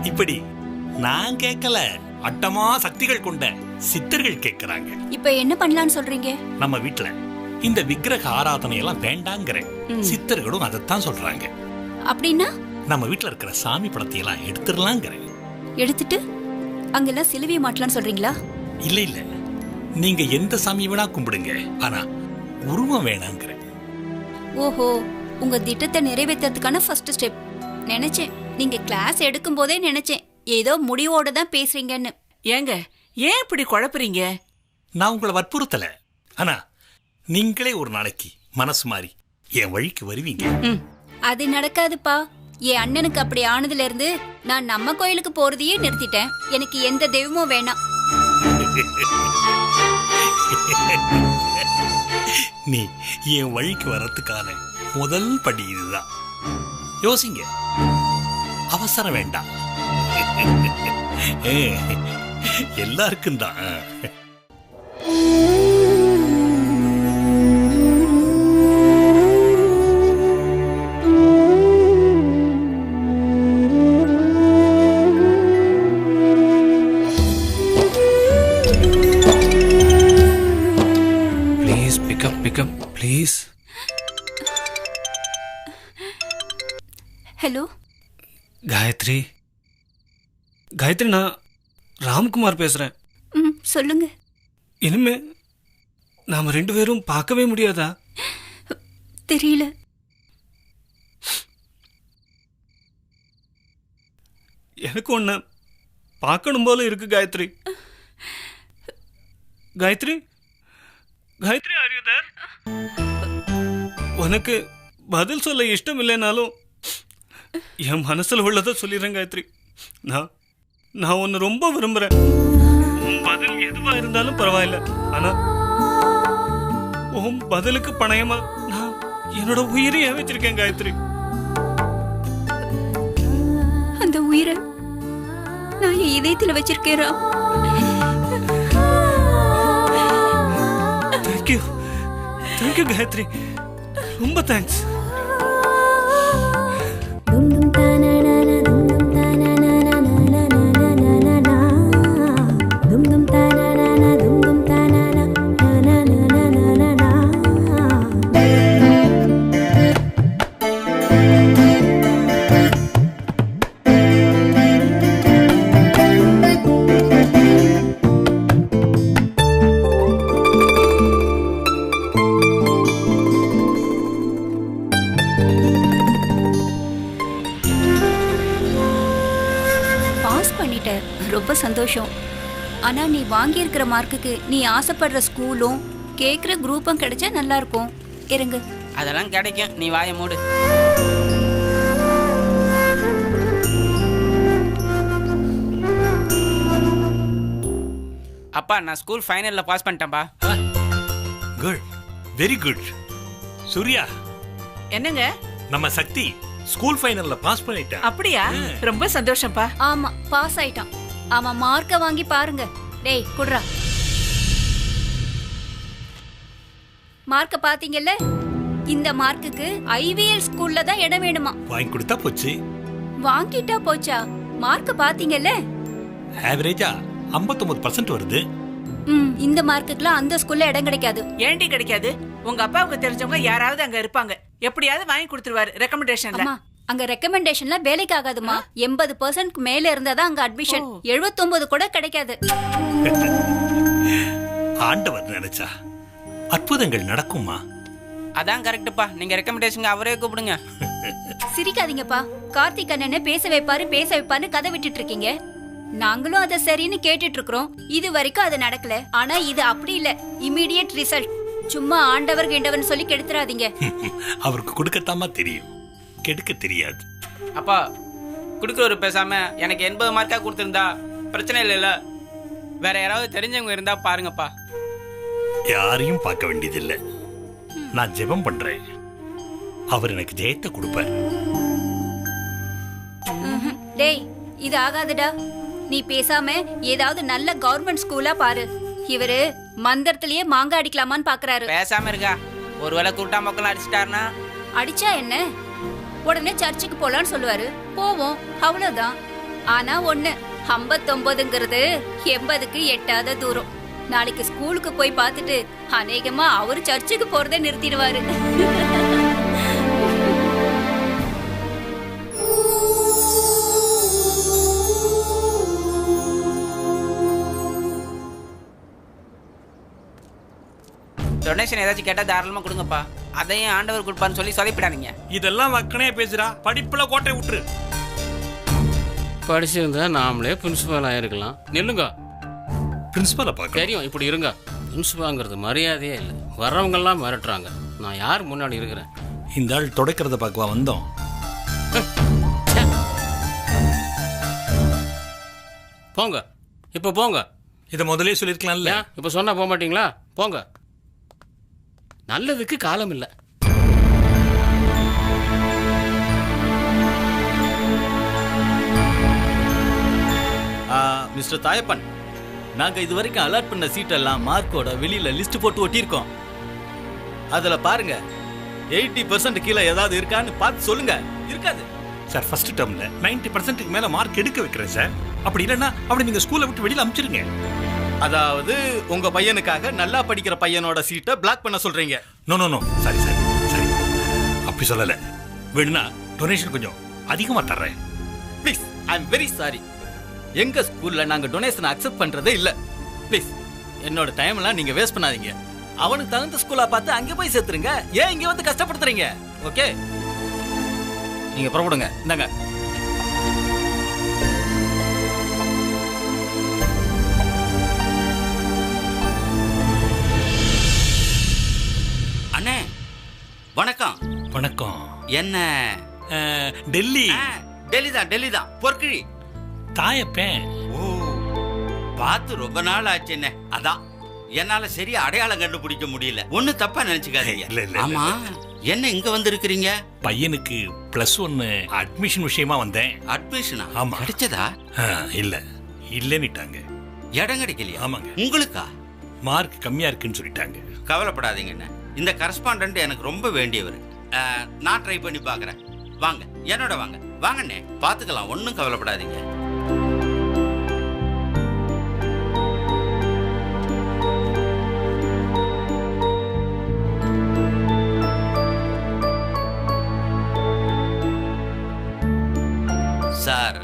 இப்படி நான் கேட்கல, அட்டமா சக்திகள் கொண்ட சித்தர்கள் கேட்கிறாங்க. இப்ப என்ன பண்ணலாம்னு சொல்றீங்க? நம்ம வீட்டுல இந்த விக்கிரக ஆராதனை எல்லாம் வேண்டாங்கிறேன். சித்தர்களும் அதைத்தான் சொல்றாங்க. அப்படின்னா நம்ம வீட்டுல இருக்கிற சாமி படத்தை எல்லாம் எடுத்துடலாங்கிறேன். எடுத்துட்டு அங்கெல்லாம் சிலுவையை மாட்டலாம்னு சொல்றீங்களா? இல்ல இல்ல, நீங்க எந்த சாமி வேணா கும்பிடுங்க, ஆனா உருவம் வேணாங்கிறேன். ஓஹோ, உங்க திட்டத்தை நிறைவேற்றதுக்கான ஃபர்ஸ்ட் ஸ்டெப். நினைச்சேன் நீங்க கிளாஸ் எடுக்கும் போதே நினைச்சேன் ஏதோ முடிவோட தான் பேசுறீங்கன்னு. ஏங்க ஏன் இப்படி குழப்புறீங்க? நான் உங்களை வற்புறுத்தல, ஆனா நீங்களே ஒரு நாளைக்கு மனசு மாறி என் வழிக்கு வருவீங்க. அது நடக்காதுப்பா. என் அண்ணனுக்கு அப்படி ஆனதுல இருந்து நான் நம்ம கோயிலுக்கு போறதையே நிறுத்திட்டேன். எனக்கு எந்த தெய்வமும் வேணாம். நீ என் வழிக்கு வரத்துக்கான முதல் படி இதுதான். யோசிங்க, அவசரம் வேண்டாம். எல்லாருக்கும் தான். Please pick up please. Hello Gayathri, நான் ராம்குமார் பேசுறேன். சொல்லுங்க. இனிமே நாம 2 பேரும் பார்க்கவே முடியாதா? தெரியல. எனக்கு ஒண்ணு பார்க்கணும் போல இருக்கு Gayatri. Gayatri, are you there? உனக்கு பதில் சொல்ல இஷ்டம் இல்லைனாலும் என் மனசுல உள்ளதை சொல்லிடுறேன் காயத்ரி. நான் உன்னை ரொம்ப விரும்புறேன். பதில் எதுவா இருந்தாலும் பரவாயில்ல, ஆனா உன் பதிலுக்கு பணயமா நான் என்னோட உயிரையே வச்சிருக்கேன் காயத்ரி. அந்த உயிரை நான் என் இதயத்துல வச்சிருக்கேன். தேங்க்யூ காயத்ரி, ரொம்ப தேங்க்ஸ். ரொம்ப சந்தோஷம். ஆனா நீ வாங்கியிருக்கிற மார்க்குக்கு நீ ஆசைப்படுற ஸ்கூலும் கேட்குற குரூப்பும் கிடைச்சா நல்லா இருக்கும். இருங்க, அதெல்லாம் கிடைக்கும், நீ வாயை மூடு. அப்பா நான் ஸ்கூல் ஃபைனல்ல பாஸ் பண்ணிட்டேன்பா. Good, very good. சூர்யா, என்னங்க? நம்ம சக்தி ஸ்கூல் ஃபைனல்ல பாஸ் பண்ணிட்டா. அப்படியா? ரொம்ப சந்தோஷம்ப்பா. ஆமா, பாஸ் ஆயிட்டான். ஆமா, மார்க்க வாங்கி பாருங்க. டேய் குடுறா. மார்க்க பாத்தீங்கல்ல? இந்த மார்க்குக்கு ஐவிஎல் ஸ்கூல்ல தான் இடம் வேணுமா? வாங்கி கொடுத்தா போச்சு. வாங்கிட்டா போச்சா? மார்க்க பாத்தீங்கல்ல? ஆவரேஜா 59% வருது. இந்த மார்க்குக்குலாம் அந்த ஸ்கூல்ல இடம் கிடைக்காது. ஏண்டி கிடைக்காது? உங்க அப்பாவுக்கு தெரிஞ்சவங்க யாராவது அங்க இருப்பாங்க. எப்படியாவது வாங்கி கொடுத்துருவாரு ரெக்கமெண்டேஷன்ல. அம்மா, அங்க ரெக்கமெண்டேஷன்ல வேலைக்கு ஆகாதுமா. 80% மேல இருந்தாதான் அங்க அட்மிஷன். 79 கூட கிடைக்காது. ஆண்டவர் நினைச்சா அற்புதங்கள் நடக்குமா? அதான் கரெக்ட்டுப்பா. நீங்க ரெக்கமெண்டேஷன் அவரே கூப்பிடுங்க. சிரிக்காதீங்கப்பா. கார்த்திக் அண்ணனை பேச வைப்பாருன்னு கதை விட்டுட்டு இருக்கீங்க. நாங்களும் அதை சரின்னு கேட்டுட்டு இருக்கிறோம். இது வரைக்கும் அது நடக்கல. ஆனா இது அப்படி இல்ல, இமிடியேட் ரிசல்ட். சும்மா ஆண்டவர் கிண்டவன் சொல்லி கெடுத்துறாதீங்க. அவருக்கு கொடுக்கத்தாமா தெரியும், கெடுக்க தெரியாது. அப்பா குடுக்குறவரு பேசாம எனக்கு 80 மார்க்கா கொடுத்துருந்தா பிரச்சனை இல்லைல்ல. வேற யாராவது தெரிஞ்சவங்க இருந்தா பாருங்கப்பா. யாரையும் பார்க்க வேண்டியதில்லை. நான் ஜெபம் பண்றேன், அவர் எனக்கு ஜெயத்தை கொடுப்பார். டேய், இது ஆகாதுடா. நீ பேசாம ஏதாவது நல்ல கவர்மெண்ட் ஸ்கூலா பாரு. இவரு மந்திரத்திலேயே மாங்காய் அடிக்கலாமான்னு பாக்குறாரு. பேசாம இருக்கா. ஒருவேளை குருட்டா மக்கள் அடிச்சிட்டாருன்னா? அடிச்சா என்ன, உடனே சர்ச்சுக்கு போலான்னு சொல்லுவாரு. போவோம், அவ்வளவுதான். ஆனா ஒண்ணு, 59ங்கிறது 80க்கு எட்டாத தூரம். நாளைக்கு ஸ்கூலுக்கு போய் பார்த்துட்டு அநேகமா அவரு சர்ச்சுக்கு போறதை நிறுத்திடுவாரு. டொனேஷன் ஏதாச்சும் கேட்டா தாராளமா கொடுங்கப்பா. அதையும் ஆண்டவர் கொடுப்பான்னு சொல்லி சொதப்பிடாதீங்க. இதெல்லாம் வக்கனே பேசுறா. படிப்புல கோட்டை விட்டுரு. படிச்சிருந்தா நாமளே பிரின்சிபால் ஆயிருக்கலாம். நில்லுங்க. பிரின்சிபாலை பார்க்க தெரியும், இப்படி இருங்க. பிரின்சிபால்ங்கிறது மரியாதையே இல்லை. வர்றவங்கெல்லாம் மிரட்டுறாங்க. நான் யார் முன்னாடி இருக்கிறேன்? இந்த ஆள் தொடக்கிறத பார்க்கவா வந்தோம். போங்க, இப்போ போங்க. இதை முதலே சொல்லியிருக்கலாம்ல. இப்போ சொன்னா போக மாட்டீங்களா? போங்க. நல்லதுக்கு காலம் இல்லை. மிஸ்டர் தாயப்பன், நாங்க இது வரைக்கும் அலாட் பண்ண சீட்டெல்லாம் மார்க்கோட வெளியில லிஸ்ட் போட்டு ஒட்டியிருக்கோம். அதுல பாருங்க, 80% கீழே ஏதாவது இருக்கான்னு பார்த்து சொல்லுங்க. இருக்காது சார். ஃபர்ஸ்ட் டேர்ம்ல 90%க்கு மேல மார்க் எடுக்க வைக்கிறேன் சார். அப்படி இல்லைன்னா அப்படி நீங்க ஸ்கூலை விட்டு வெளியில அனுப்பிச்சிருங்க. அதாவது உங்க பையனுக்காக நல்லா படிக்கிற பையனோட சீட்டை பிளாக் பண்ண சொல்றீங்க. நோ நோ நோ, சரி சரி சரி, அப்படி சொல்லல. வேணும்னா டொனேஷன் கொஞ்சம் அதிகமா தர்றேன். Please, I am very sorry. எங்க ஸ்கூல்ல நாங்க டொனேஷன் அக்செப்ட் பண்றதே இல்ல. ப்ளீஸ், என்னோட டைம் எல்லாம் நீங்க வேஸ்ட் பண்ணாதீங்க. அவனுக்கு தகுந்த ஸ்கூலா பார்த்து அங்க போய் சேர்த்துருங்க. ஏன் இங்க வந்து கஷ்டப்படுத்துறீங்க? ஓகே, நீங்க புறப்படுங்க. இந்தாங்க. அண்ணே வணக்கம். வணக்கம். என்ன டெல்லி? டெல்லி தான் பொற்கிழி தாயப்பேன். ஓ, பார்த்து ரொம்ப நாள் ஆச்சு. என்ன அதான் என்னால சரியா அடையாளம் கண்டுபிடிக்க முடியல. ஒண்ணு தப்பா நினைச்சுக்காதீங்க. இல்ல இல்ல. ஆமா, என்ன இங்க வந்திருக்கிறீங்க? பையனுக்கு +1 அட்மிஷன் விஷயமா வந்தேன். அட்மிஷனா? ஆமா. கிடைச்சதா? இல்ல இல்லன்னுட்டாங்க. இடம் கிடைக்கலையா? ஆமாங்க. உங்களுக்கா? மார்க் கம்மியா இருக்குன்னு சொல்லிட்டாங்க. கவலைப்படாதீங்கண்ணே, இந்த கரஸ்பாண்டன்ட் எனக்கு ரொம்ப வேண்டியவர். நான் ட்ரை பண்ணி பார்க்குறேன். வாங்க, என்னோட வாங்க. வாங்கண்ணே, பார்த்துக்கலாம். ஒன்றும் கவலைப்படாதீங்க. சார்,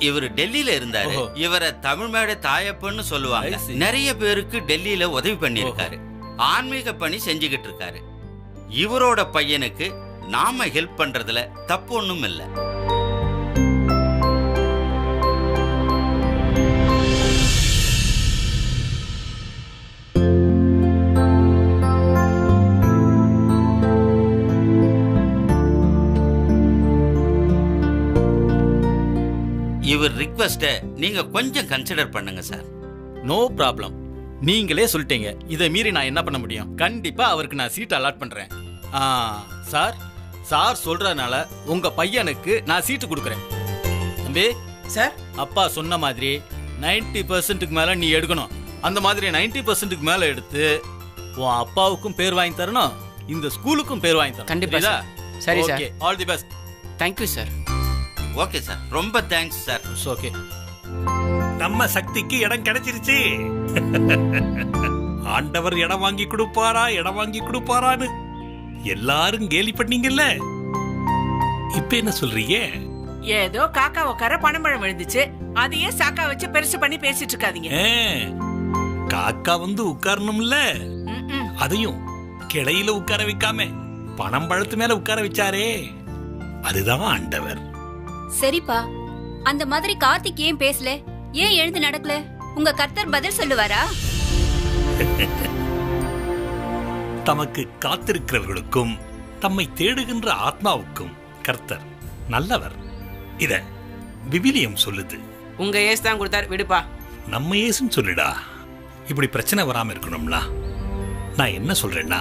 இவர் டெல்லியில இருந்தாரு. இவரை தமிழ் மேடை தாயப்பன்னு சொல்லுவாங்க. நிறைய பேருக்கு டெல்லியில உதவி பண்ணியிருக்காரு. ஆன்மீக பணி செஞ்சுக்கிட்டு இருக்காரு. இவரோட பையனுக்கு நாம ஹெல்ப் பண்றதுல தப்பு ஒண்ணும் இல்ல. இவர் ரிக்வெஸ்ட நீங்க கொஞ்சம் கன்சிடர் பண்ணுங்க சார். No problem. நீங்களே சொல்லிட்டீங்க, இதை மீறி நான் என்ன பண்ண முடியும்? கண்டிப்பா அவருக்கு நான் சீட் அலாட் பண்றேன். சார், சார் சொல்றதுனால உங்க பையனுக்கு நான் சீட்டு கொடுக்குறேன். தம்பி சார், அப்பா சொன்ன மாதிரி 90%க்கு மேல நீ எடுக்கணும். அந்த மாதிரி 90%க்கு மேல எடுத்து உன் அப்பாவுக்கும் பேர் வாங்கி தரணும், இந்த ஸ்கூலுக்கும் பேர் வாங்கி தரணும். கண்டிப்பா புரியுதா? சரி sir. Okay, all the best. Thank you sir. Okay sir, ரொம்ப தேங்க்ஸ் சார். ஓகே. நம்ம சக்திக்கு இடம் கிடைச்சிருச்சு. ஆண்டவர் இடம் வாங்கி கொடுப்பாரா, இடம் வாங்கி கொடுப்பாரான்னு எல்லாரும் கேலி பண்ணீங்கல்ல. இப்ப என்ன சொல்றீங்க? ஏதோ காக்கா உட்கார பனம்பழம் விழுந்துச்சு, அதையே சாக்கா வச்சு பெருசு பண்ணி பேசிட்டு இருக்காதீங்க. காக்கா வந்து உட்காரணும்ல, அதையும் கிளையில உட்கார வைக்காம பனம்பழத்து மேல உட்கார வச்சாரே, அதுதான் ஆண்டவர். சரிப்பா, அந்த மாதிரி கார்த்திக் ஏன் பேசல, ஏன் எழுந்து நடக்கல? உங்க கர்த்தர் பதில் சொல்லுவாரா? தமக்கு காத்திருக்கிறவர்களுக்கும் தம்மை தேடுகின்ற ஆத்மாவுக்கும் கர்த்தர் நல்லவர். இத விவிலியம் சொல்லுது. உங்க ஏசு தான் கொடுத்தார், விடுப்பா. நம்ம ஏசுன்னு சொல்லிடா. இப்படி பிரச்சனை வராம இருக்கணும்னா நான் என்ன சொல்றேன்னா,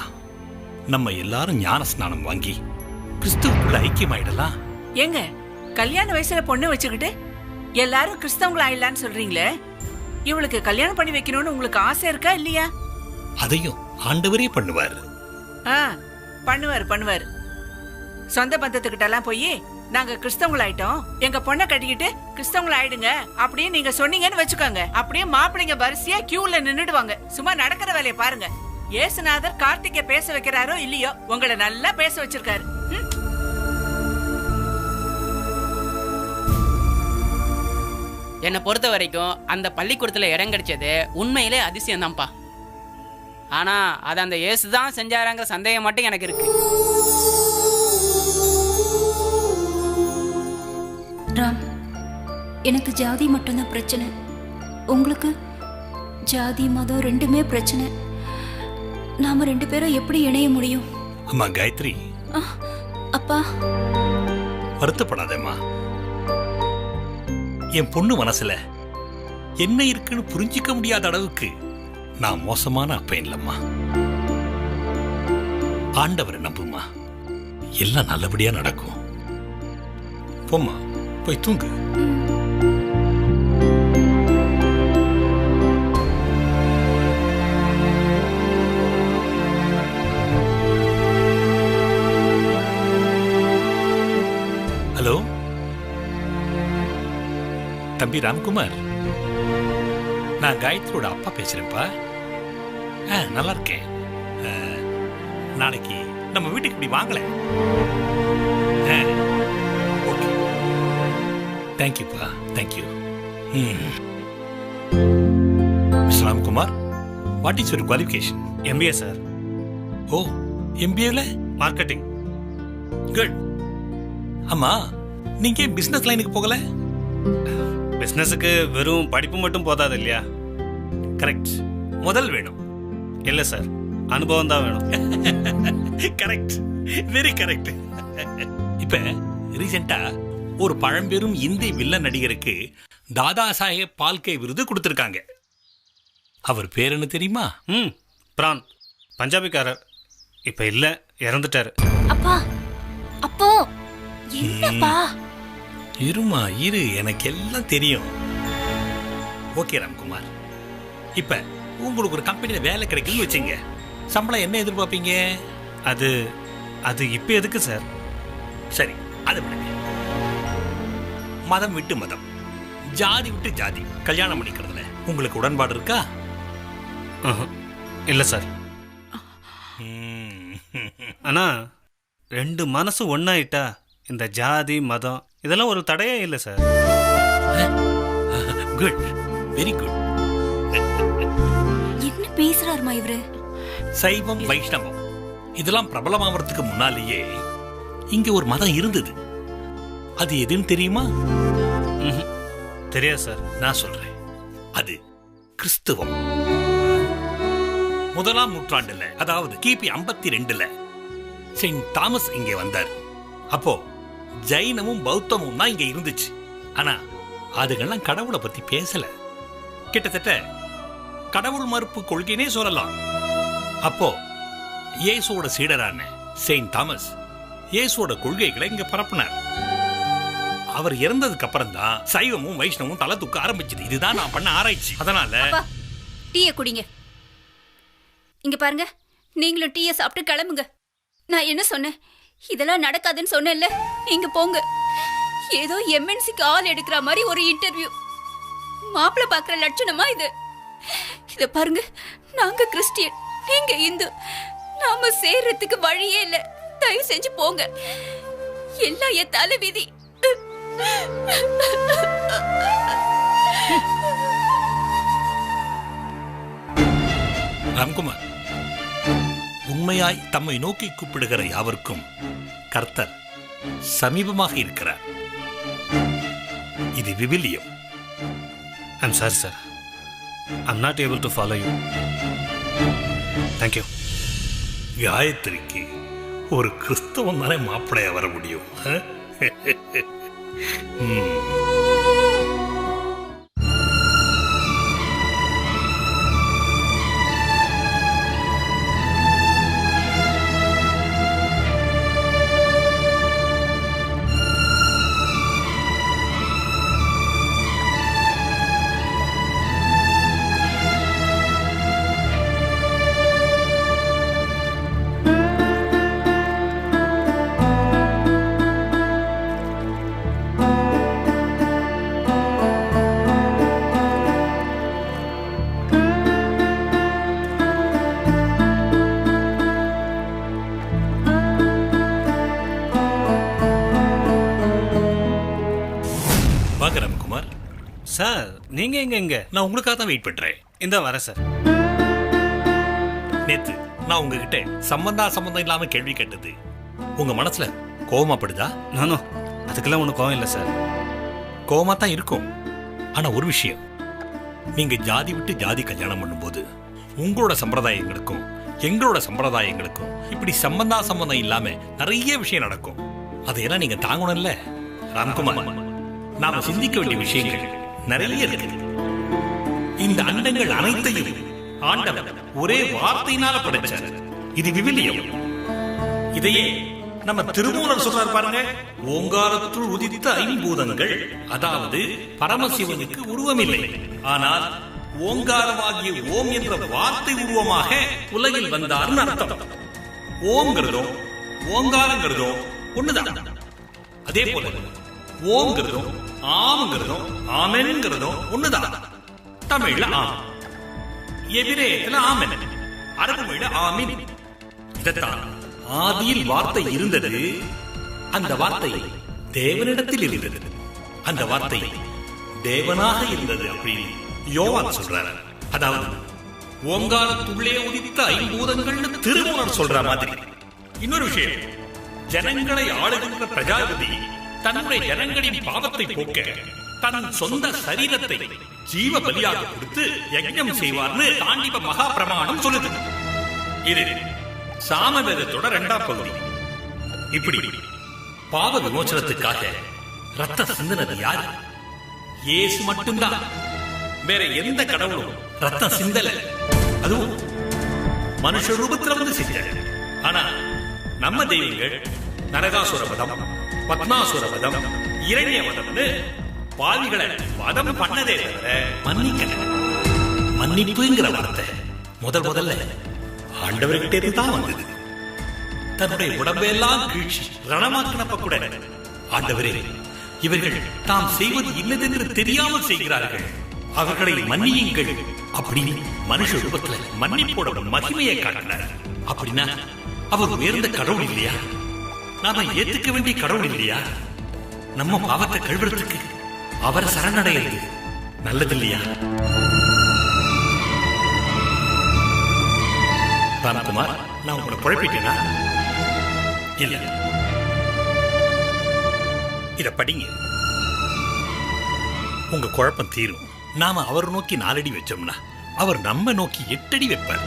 நம்ம எல்லாரும் ஞான ஸ்நானம் வாங்கி கிறிஸ்துவுக்குள்ள ஐக்கியமாயிடலாம். ஏங்க, கல்யாண வயசுல பொண்ணு வச்சுக்கிட்டு எல்லாரும் கிறிஸ்தவங்களா ஆயிடலான்னு சொல்றீங்களே, இவளுக்கு கல்யாணம் பண்ணி வைக்கணும்னு உங்களுக்கு ஆசை இருக்கா இல்லையா? அதையும் ஆண்டவரே பண்ணுவார். பண்ணுவார். சொந்த பந்தத்துக்கிட்ட எல்லாம் போய் நாங்க கிறிஸ்தவங்களாயிட்டோம், எங்க பொண்ணை கட்டிக்கிட்டு கிறிஸ்தவங்கள ஆயிடுங்க அப்படின்னு நீங்க சொன்னீங்கன்னு வச்சுக்கோங்க, அப்படியே மாப்பிள்ளைங்க வரிசையா கியூல நின்னுடுவாங்க. சும்மா நடக்கிற வேலையை பாருங்க. ஏசுநாதர் கார்த்திகை பேச வைக்கிறாரோ இல்லையோ, உங்களை நல்லா பேச வச்சிருக்காரு. என்னை பொறுத்த வரைக்கும் அந்த பள்ளிக்கூடத்துல இடம் கிடைச்சது உண்மையிலே அதிசயம் தான்ப்பா. ஆனா அது அந்த இயேசு தான் செஞ்சாராங்கிற சந்தேகம் மட்டும் எனக்கு இருக்கு. ராம், எனக்கு ஜாதி மட்டும்தான் பிரச்சனை, உங்களுக்கு ஜாதி மதம் ரெண்டுமே பிரச்சனை. நாம ரெண்டு பேரும் எப்படி இணைய முடியும்? அம்மா காயத்ரி, அப்பா வருத்தப்படாதேம்மா. என் பொண்ணு மனசுல என்ன இருக்குன்னு புரிஞ்சிக்க முடியாத அளவுக்கு நான் மோசமான அப்ப இல்லம்மா. ஆண்டவரை நம்புமா, எல்லாம் நல்லபடியா நடக்கும். போம்மா, போய் தூங்கு. ஹலோ தம்பி ராம்குமார், நான் காயத்ரியோட அப்பா பேசுறேன்ப்பா. நல்லா இருக்கேன். நாளைக்கு நம்ம வீட்டுக்கு இப்படி வாங்கல. ஓகே, தேங்க்யூப்பா, thank you. Mister Ramkumar, what is your qualification? MBA sir. Oh, MBAல மார்க்கெட்டிங். குட். ஆமா, நீங்க பிசினஸ் லைனுக்கு போகல? பிசினஸுக்கு வெறும் படிப்பு மட்டும் போதாது இல்லையா? கரெக்ட், முதல் வேணும். இல்ல சார், அனுபவம் தான் வேணும். Correct, very correct. இப்ப ரீசெண்டா ஒரு பழம்பெரும் இந்தி வில்லன் நடிகருக்கு தாதா சாஹேப் பால்கே விருது கொடுத்திருக்காங்க. அவர் பேர் என்ன தெரியுமா? பிரான், பஞ்சாபிக்காரர். இப்ப இல்ல, இறந்துட்டாரு. அப்பா, அப்போ என்னப்பா? இருமா இரு, எனக்கு எல்லாம் தெரியும். ஓகே ராம்குமார், இப்ப உங்களுக்கு ஒரு கம்பெனியில வேலை கிடைக்குன்னு வச்சுங்க, சம்பளம் என்ன எதிர்பார்ப்பீங்க? அது இப்ப எதுக்கு சார்? சரி, அது விடுங்க. மதம் விட்டு மதம், ஜாதி விட்டு ஜாதி கல்யாணம் பண்ணிக்கிறதுல உங்களுக்கு உடன்பாடு இருக்கா? இல்ல சார். ஆனா ரெண்டு மனசு ஒன்னாயிட்டா இந்த ஜாதி மதம் இதெல்லாம் ஒரு தடையே இல்லை சார். Good, very good. என்ன பேசுறாருமா இவரு? சைவம் வைஷ்ணவம் இதெல்லாம் பிரபலமாவதுக்கு முன்னாலேயே இங்க ஒரு மதம் இருந்தது. அது எதுன்னு தெரியுமா? தெரியாது சார். நான் சொல்றேன், அது கிறிஸ்துவம். முதலாம் நூற்றாண்டுல, அதாவது கிபி 52ல செயின்ட் தாமஸ் இங்கே வந்தார். அப்போ ஜைனமும் பௌத்தமும் தான் இங்க இருந்துச்சு. ஆனா அதுகெல்லாம் கடவுளை பத்தி பேசல. கிட்டத்தட்ட கடவுள் மறுப்பு கொள்கைனே சொல்லலாம். அப்போ இயேசுவோட சீடரான செயின்ட் தாமஸ் இயேசுவோட கொள்கைகளை இங்க பரப்புனார். அவர் இறந்ததுக்கு அப்புறம் தான் சைவமும் வைஷ்ணவமும் தலை தூக்க ஆரம்பிச்சது. இதுதான் நான் பண்ண ஆராய்ச்சி. அதனால டீயை குடிங்க. இங்க பாருங்க, நீங்களும் டீயை சாப்பிட்டு கிளம்புங்க. நான் என்ன சொன்னேன்? இதெல்லாம் நடக்காதுன்னு சொன்னேன்ல. நீங்க போங்க. ஏதோ எம்என்சிக்கு ஆள் எடுக்கிற மாதிரி ஒரு இன்டர்வியூ. மாப்பிள்ளை பார்க்குற லட்சணமா இது? இத பாருங்க, நாங்க கிறிஸ்டியன், நீங்க இந்து. நாம சேர்றதுக்கு வழியே இல்ல. தயவு செஞ்சு போங்க. எல்லாம் என் தலை விதி. ராம்குமார், உண்மையாய் தம்மை நோக்கி கூப்பிடுகிற யாவருக்கும் கர்த்தர் சமீபமாக இருக்கிறார். இது விவிலியம். I'm sorry sir, I'm not able to follow you. Thank you. காயத்ரிக்கு ஒரு கிறிஸ்தவன் தானே மாப்பிள்ளையா வர முடியும். ராம்குமார் சார், நீங்க எங்க? நான் உங்களுக்காக தான் வெயிட் பண்றேன். இந்த வரேன் சார். நேத்து நான் உங்ககிட்ட சம்பந்தம் இல்லாம கேள்வி கேட்டது உங்க மனசுல கோவமாப்படுதா? நானோ அதுக்கெல்லாம் ஒன்றும் கோவம் இல்லை சார். கோவமா தான் இருக்கும். ஆனா ஒரு விஷயம், நீங்க ஜாதி விட்டு ஜாதி கல்யாணம் பண்ணும்போது உங்களோட சம்பிரதாயங்களுக்கும் எங்களோட சம்பிரதாயங்களுக்கும் இப்படி சம்பந்தம் இல்லாம நிறைய விஷயம் நடக்கும். அதையெல்லாம் நீங்க தாங்கணும்ல ராம்குமார். நாம சிந்திக்க வேண்டிய விஷயங்கள் நிறைய இருக்கு. இந்த அண்டங்கள் அனைத்தையும் ஆண்டவர் ஒரே வார்த்தையினால படைச்சார். இது விவிலியம். இதையே நம்ம திருமூலர் சொல்றாரு பாருங்க. ஓங்காரத்துள் உதித்த ஐம்பூதங்கள், அதாவது பரமசிவனுக்கு உருவமில்லை, ஆனால் ஓங்காரமாகிய ஓம் என்ற வார்த்தை உருவமாக உலகில் வந்தார்னு அர்த்தம். ஓம்ங்கிறதும் ஓங்காரங்கிறதும் ஒண்ணுதான். அதே போல ஓம்ங்கிறதும் ஆம்ங்கிறதும் ஆமென்ங்கிறதும் ஒண்ணுதான். தமிழ்ல ஆம், எபிரேயத்துல ஆமென், அரபு மொழியில ஆமீன். இதத்தான் ஆதியில் வார்த்தை இருந்தது, அந்த வார்த்தை தேவனிடத்தில் இருந்தது, அந்த வார்த்தை தேவனாக இருந்தது அப்படின்னு யோவான் சொல்றாரு. அதாவது ஓங்காரத்துள்ளே உதித்த ஐம்பூதங்கள்னு திருமூலர் சொல்ற மாதிரி. இன்னொரு விஷயம், ஜனங்களை ஆளுகின்ற பிரஜாபதி தன்னுடைய ஜனங்களின் பாவத்தை போக்க தன் சொந்த சரீரத்தை ஜீவ பலியாக கொடுத்து யஜ்ஞம் செய்வார்னு தாண்டிப மகா பிரமாணம் சொல்லுது. இது சாமவேதத்தோட 2ஆம் பகுதி. இப்படி பாவ விமோசனத்துக்காக ரத்த சிந்தினது யாரு? இயேசு மட்டும்தான். வேற எந்த கடவுளும் ரத்தம் சிந்தல. அதுவும் மனுஷ ரூபத்துல வந்து சிந்த. ஆனா நம்ம தெய்வங்கள் நரகாசுர வதம், பத்மாசுர வதம், இரண்ய வதம்னு பாவிகளை வதம் பண்ணதே தவிர மன்னிக்கல. மன்னிப்புங்கிற வார்த்தை முதல்ல ஆண்டவர்கிட்டே தான் வந்தது. தன்னுடைய உடம்பெல்லாம் கீழ்ச்சி ரணமாக்கினப்ப கூட ஆண்டவரே, இவர்கள் தாம் செய்வது இல்லதென்று தெரியாமல் செய்கிறார்கள், அவர்களை மன்னியுங்கள் அப்படின்னு மனுஷ ரூபத்துல மன்னிப்போட மகிமையை காட்டினார். அப்படின்னா அவர் உயர்ந்த கடவுள் இல்லையா? நாம ஏத்துக்க வேண்டிய கடவுள் இல்லையா? நம்ம பாவத்தை கழுவுறதுக்கு அவரை சரணடைகிறது நல்லது இல்லையா? ராம்குமார், நான் உங்களை குழப்பிட்டேனா? இல்ல, இத படிங்க, உங்க குழப்பம் தீரும். நாம அவர் நோக்கி 4 அடி வச்சோம்னா அவர் நம்ம நோக்கி 8 அடி வைப்பார்.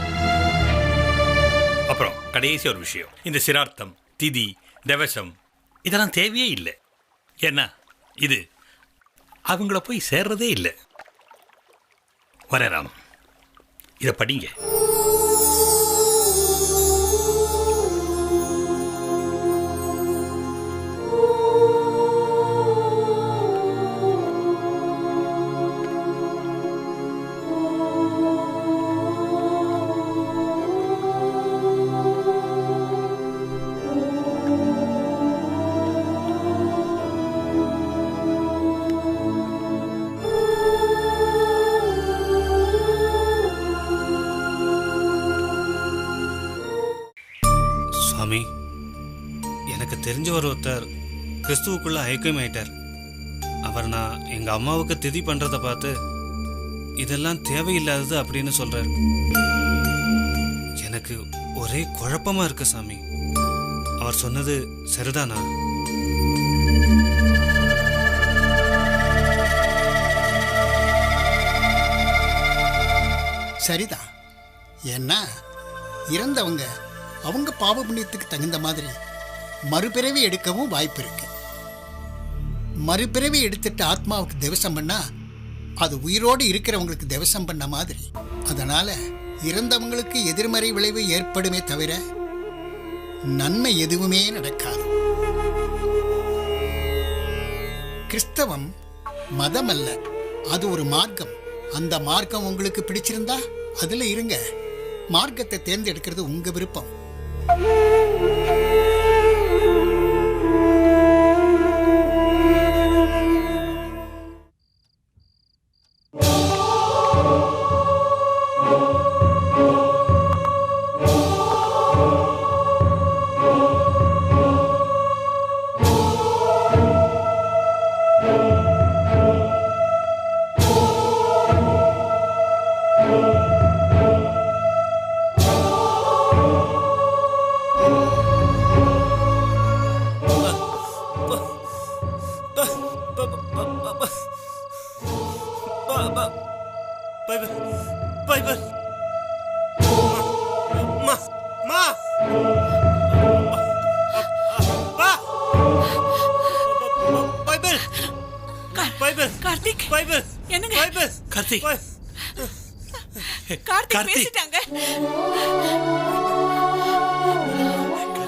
அப்புறம் கடைசி ஒரு விஷயம், இந்த சிரார்த்தம், திதி, தவசம் இதெல்லாம் தேவையே இல்லை. ஏன்னா இது அவங்கள போய் சேர்றதே இல்லை. வரேன் ராம். இதை படிங்க. சுவாமி, எனக்கு தெரிஞ்சவர் ஒருத்தர் கிறிஸ்துவுக்குள்ள ஐக்கியமாயிட்டார். அவர் நான் எங்கள் அம்மாவுக்கு திதி பண்ணுறதை பார்த்து இதெல்லாம் தேவையில்லாதது அப்படின்னு சொல்கிறார். எனக்கு ஒரே குழப்பமாக இருக்கு சாமி. அவர் சொன்னது சரிதானா? சரிதான். ஏன்னா இறந்தவங்க அவங்க பாவ புண்ணியத்துக்கு தகுந்த மாதிரி மறுபிறவி எடுக்கவும் வாய்ப்பு இருக்கு. மறுபிறவி எடுத்துட்டு ஆத்மாவுக்கு திவசம் பண்ணா அது உயிரோடு இருக்கிறவங்களுக்கு திவசம் பண்ண மாதிரி. அதனால இறந்தவங்களுக்கு எதிர்மறை விளைவு ஏற்படுமே தவிர நன்மை எதுவுமே நடக்காது. கிறிஸ்தவம் மதம் அல்ல, அது ஒரு மார்க்கம். அந்த மார்க்கம் உங்களுக்கு பிடிச்சிருந்தா அதுல இருங்க. மார்க்கத்தை தேர்ந்தெடுக்கிறது உங்க விருப்பம்.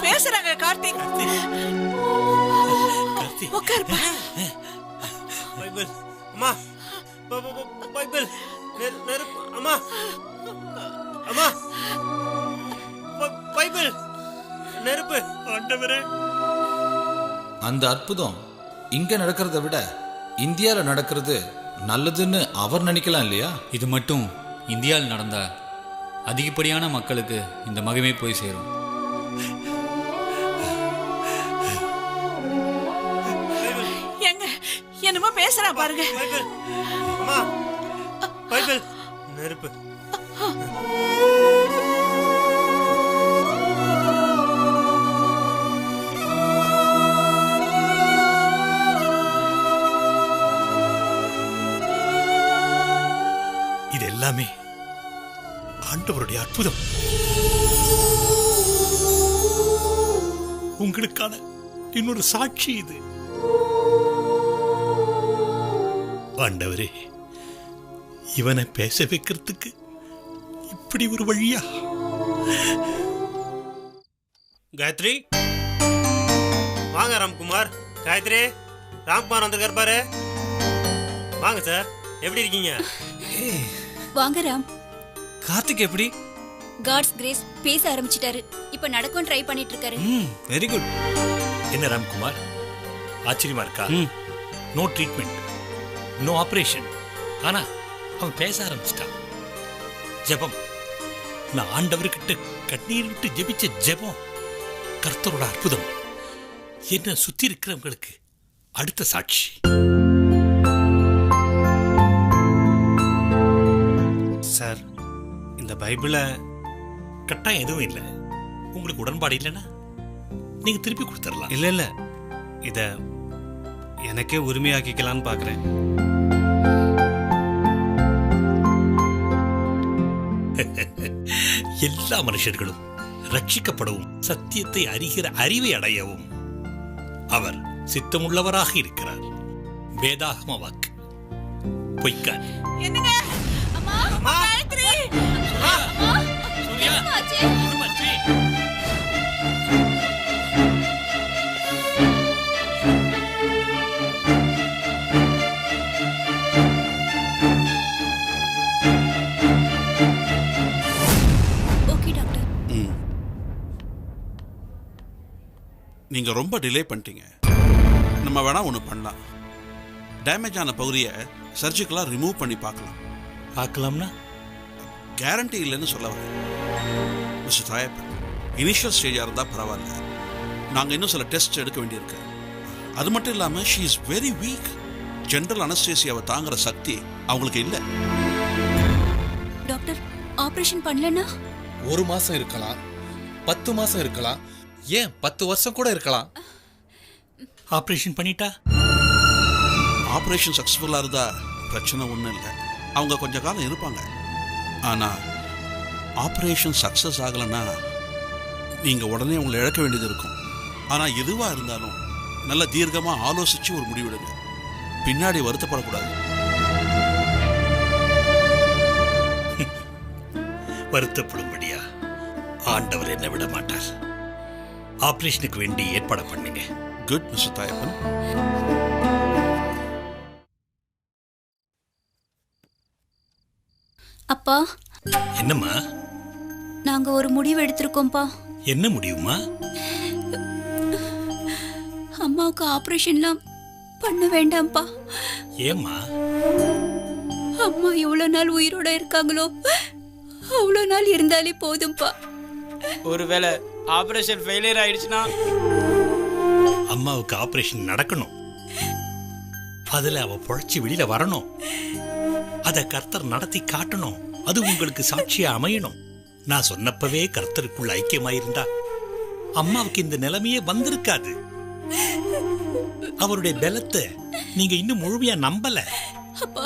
பேசுறாங்க கார்த்திக். உட்காருப்பா. பைபிள் அம்மா, பைபிள் அம்மா, அம்மா, பைபிள் நெருப்பு. ஆண்டவரே, அந்த அற்புதம் இங்க நடக்கிறத விட இந்தியாவில் நடக்கிறது நல்லதுன்னு அவர் நினைக்கலாம் இல்லையா? இது மட்டும் இந்தியாவில் நடந்தா அதிகப்படியான மக்களுக்கு இந்த மகிமை போய் சேரும். எங்க என்னமோ பேசுறா பாருங்க. அம்மா, பைபிள் நெருப்பு. இது எல்லாமே ஆண்டவருடைய அற்புதம். உங்களுக்கான இன்னொரு சாட்சி இது. ஆண்டவரே, இவனை பேச வைக்கிறதுக்கு இப்படி ஒரு வழியா? காயத்ரி, வாங்க. ராம்குமார், காயத்ரி, ராம்குமார் வந்திருக்கார் பாரு. வாங்க சார், எப்படி இருக்கீங்க? வாங்க ராம். கார்த்திக் எப்படி? காட்ஸ் கிரேஸ் பேச ஆரம்பிச்சிட்டாரு. இப்ப நடக்கும் ட்ரை பண்ணிட்டு இருக்காரு. Very good. என்ன ராம்குமார், ஆச்சரியமா இருக்கா? நோ ட்ரீட்மெண்ட், நோ ஆபரேஷன், ஆனா அவன் பேச ஆரம்பிச்சிட்டான். ஜெபம், நான் ஆண்டவர்கிட்ட கண்ணீர் விட்டு ஜெபிச்ச ஜெபம் கர்த்தரோட அற்புதம். என்ன சுத்தி இருக்கிறவங்களுக்கு அடுத்த சாட்சி. சார், இந்த பைபிளை கட்டாயம் எதுவும் இல்லை. உங்களுக்கு உடன்பாடு இல்லைன்னா நீங்க திருப்பி கொடுத்துடலாம். இல்ல இல்ல, இத எனக்கே உரிமையாக்கிக்கலான்னு பாக்குறேன். எல்லா மனுஷர்களும் ரட்சிக்கப்படவும் சத்தியத்தை அறிகிற அறிவை அடையவும் அவர் சித்தமுள்ளவராக இருக்கிறார். வேதாகம வாக்கு பொய்க்காது. என்னங்க? அம்மா, காயத்ரி. நீங்க ரொம்ப டிலே பண்ணிட்டீங்க. நம்ம வேணா ஒன்று பண்ணலாம். டேமேஜ் ஆன பகுதியை சர்ஜிக்கலாக ரிமூவ் பண்ணி பார்க்கலாம்னா கேரண்டி இல்லைன்னு சொல்ல வரேன் மிஸ்டர் தாயப்பன். இனிஷியல் ஸ்டேஜாக இருந்தால் பரவாயில்ல. நாங்கள் இன்னும் சில டெஸ்ட் எடுக்க வேண்டியிருக்கு. அது மட்டும் இல்லாமல் she is very weak. General அனஸ்தேசியாவை தாங்குற சக்தி அவங்களுக்கு இல்லை. டாக்டர், ஆபரேஷன் பண்ணலன்னா 1 மாசம் இருக்கலாம், 10 மாசம் இருக்கலாம், ஏன் 10 வருஷம் கூட இருக்கலாம். ஆபரேஷன் பண்ணிட்டா ஆபரேஷன் சக்ஸஸ்ஃபுல்லாக இருந்தா பிரச்சனை ஒன்றும் இல்லை. அவங்க கொஞ்ச காலம் இருப்பாங்க. ஆனால் ஆபரேஷன் சக்ஸஸ் ஆகலைன்னா நீங்கள் உடனே உங்களை இழக்க வேண்டியது இருக்கும். ஆனால் எதுவாக இருந்தாலும் நல்ல தீர்க்கமாக ஆலோசித்து ஒரு முடிவெடுங்க. பின்னாடி வருத்தப்படக்கூடாது. வருத்தப்படும்படியா ஆண்டவர் என்ன விட மாட்டார். ஆபரேஷனுக்கு வேண்டி ஏற்பாடு பண்ணுங்க. Good mister Thayappan. அப்பா, என்னம்மா? நாங்க ஒரு முடிவு எடுத்திருக்கோம்ப்பா. என்ன முடிவுமா? அம்மாவுக்கு ஆபரேஷன்லாம் பண்ண வேண்டாம்ப்பா. ஏம்மா? அம்மா எவ்வளவு நாள் உயிரோட இருக்காங்களோ அவ்வளவு நாள் இருந்தாலே போதும்பா. ஒருவேளை ஆபரேஷன் ஃபெயிலியர் ஆயிடுச்சுன்னா அம்மாவுக்கு ஆபரேஷன் நடக்கணும். அதுல அவ பொழைச்சி வெளியில வரணும். அத கர்த்தர் நடத்தி காட்டணும். அது உங்களுக்கு சாட்சியா அமையணும். நான் சொன்னப்பவே கர்த்தருக்குள்ள ஐக்கியமாயிருந்தா அம்மாவுக்கு இந்த நிலைமையே வந்திருக்காது. அவருடைய பலத்தை நீங்க இன்னும் முழுமையா நம்பல. அப்பா,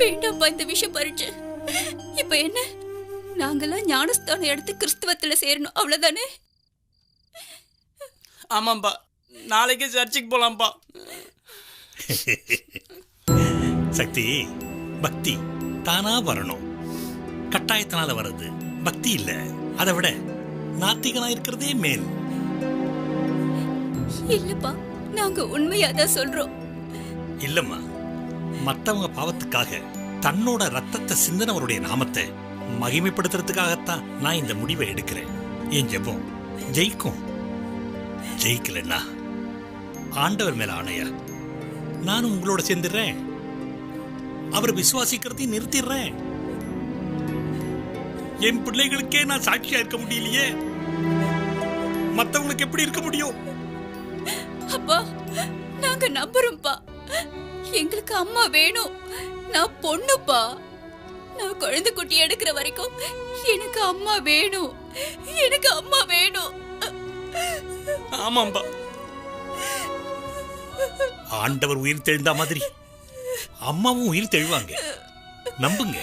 வேண்டாம்ப்பா இந்த விஷயம் பறிச்சு. இப்ப என்ன, நாங்கெல்லாம் ஞானஸ்தானம் எடுத்து கிறிஸ்துவத்துல சேரணும், அவ்வளவுதானே? ஆமாம்பா, நாளைக்கு சர்ச்சுக்கு போலாம்ப்பா. சக்தி, பக்தி தானா வரணும். கட்டாயத்தினால வர்றது பக்தி இல்ல. அதை விட நாத்திகனா இருக்கிறதே மேல். இல்லப்பா, நாங்க உண்மையாதான் சொல்றோம். இல்லம்மா, மற்றவங்க பாவத்துக்காக தன்னோட ரத்தத்தை சிந்தனவருடைய நாமத்தை மகிமைப்படுத்துறதுக்காகத்தான் நான் இந்த முடிவை எடுக்கிறேன். என் ஜெபம் ஜெயிக்கும். ஜெயிக்கலன்னா ஆண்டவர் மேல ஆணையா நானும் உங்களோட சேர்ந்துடுறேன். அவர் விசுவாசிக்கிறதையும் நிறுத்திடுறேன். என் பிள்ளைகளுக்கே நான் சாட்சியா இருக்க முடியலையே, மற்றவங்களுக்கு எப்படி இருக்க முடியும்? அப்பா, நாங்க நம்புறோம்ப்பா. எங்களுக்கு அம்மா வேணும். நான் பொண்ணுப்பா. நான் குழந்தை குட்டி எடுக்கிற வரைக்கும் எனக்கு அம்மா வேணும். எனக்கு அம்மா வேணும். ஆமாம்பா, ஆண்டவர் உயிர் தெழுந்த மாதிரி அம்மாவும் உயிர் தெழுவாங்க. நம்புங்க,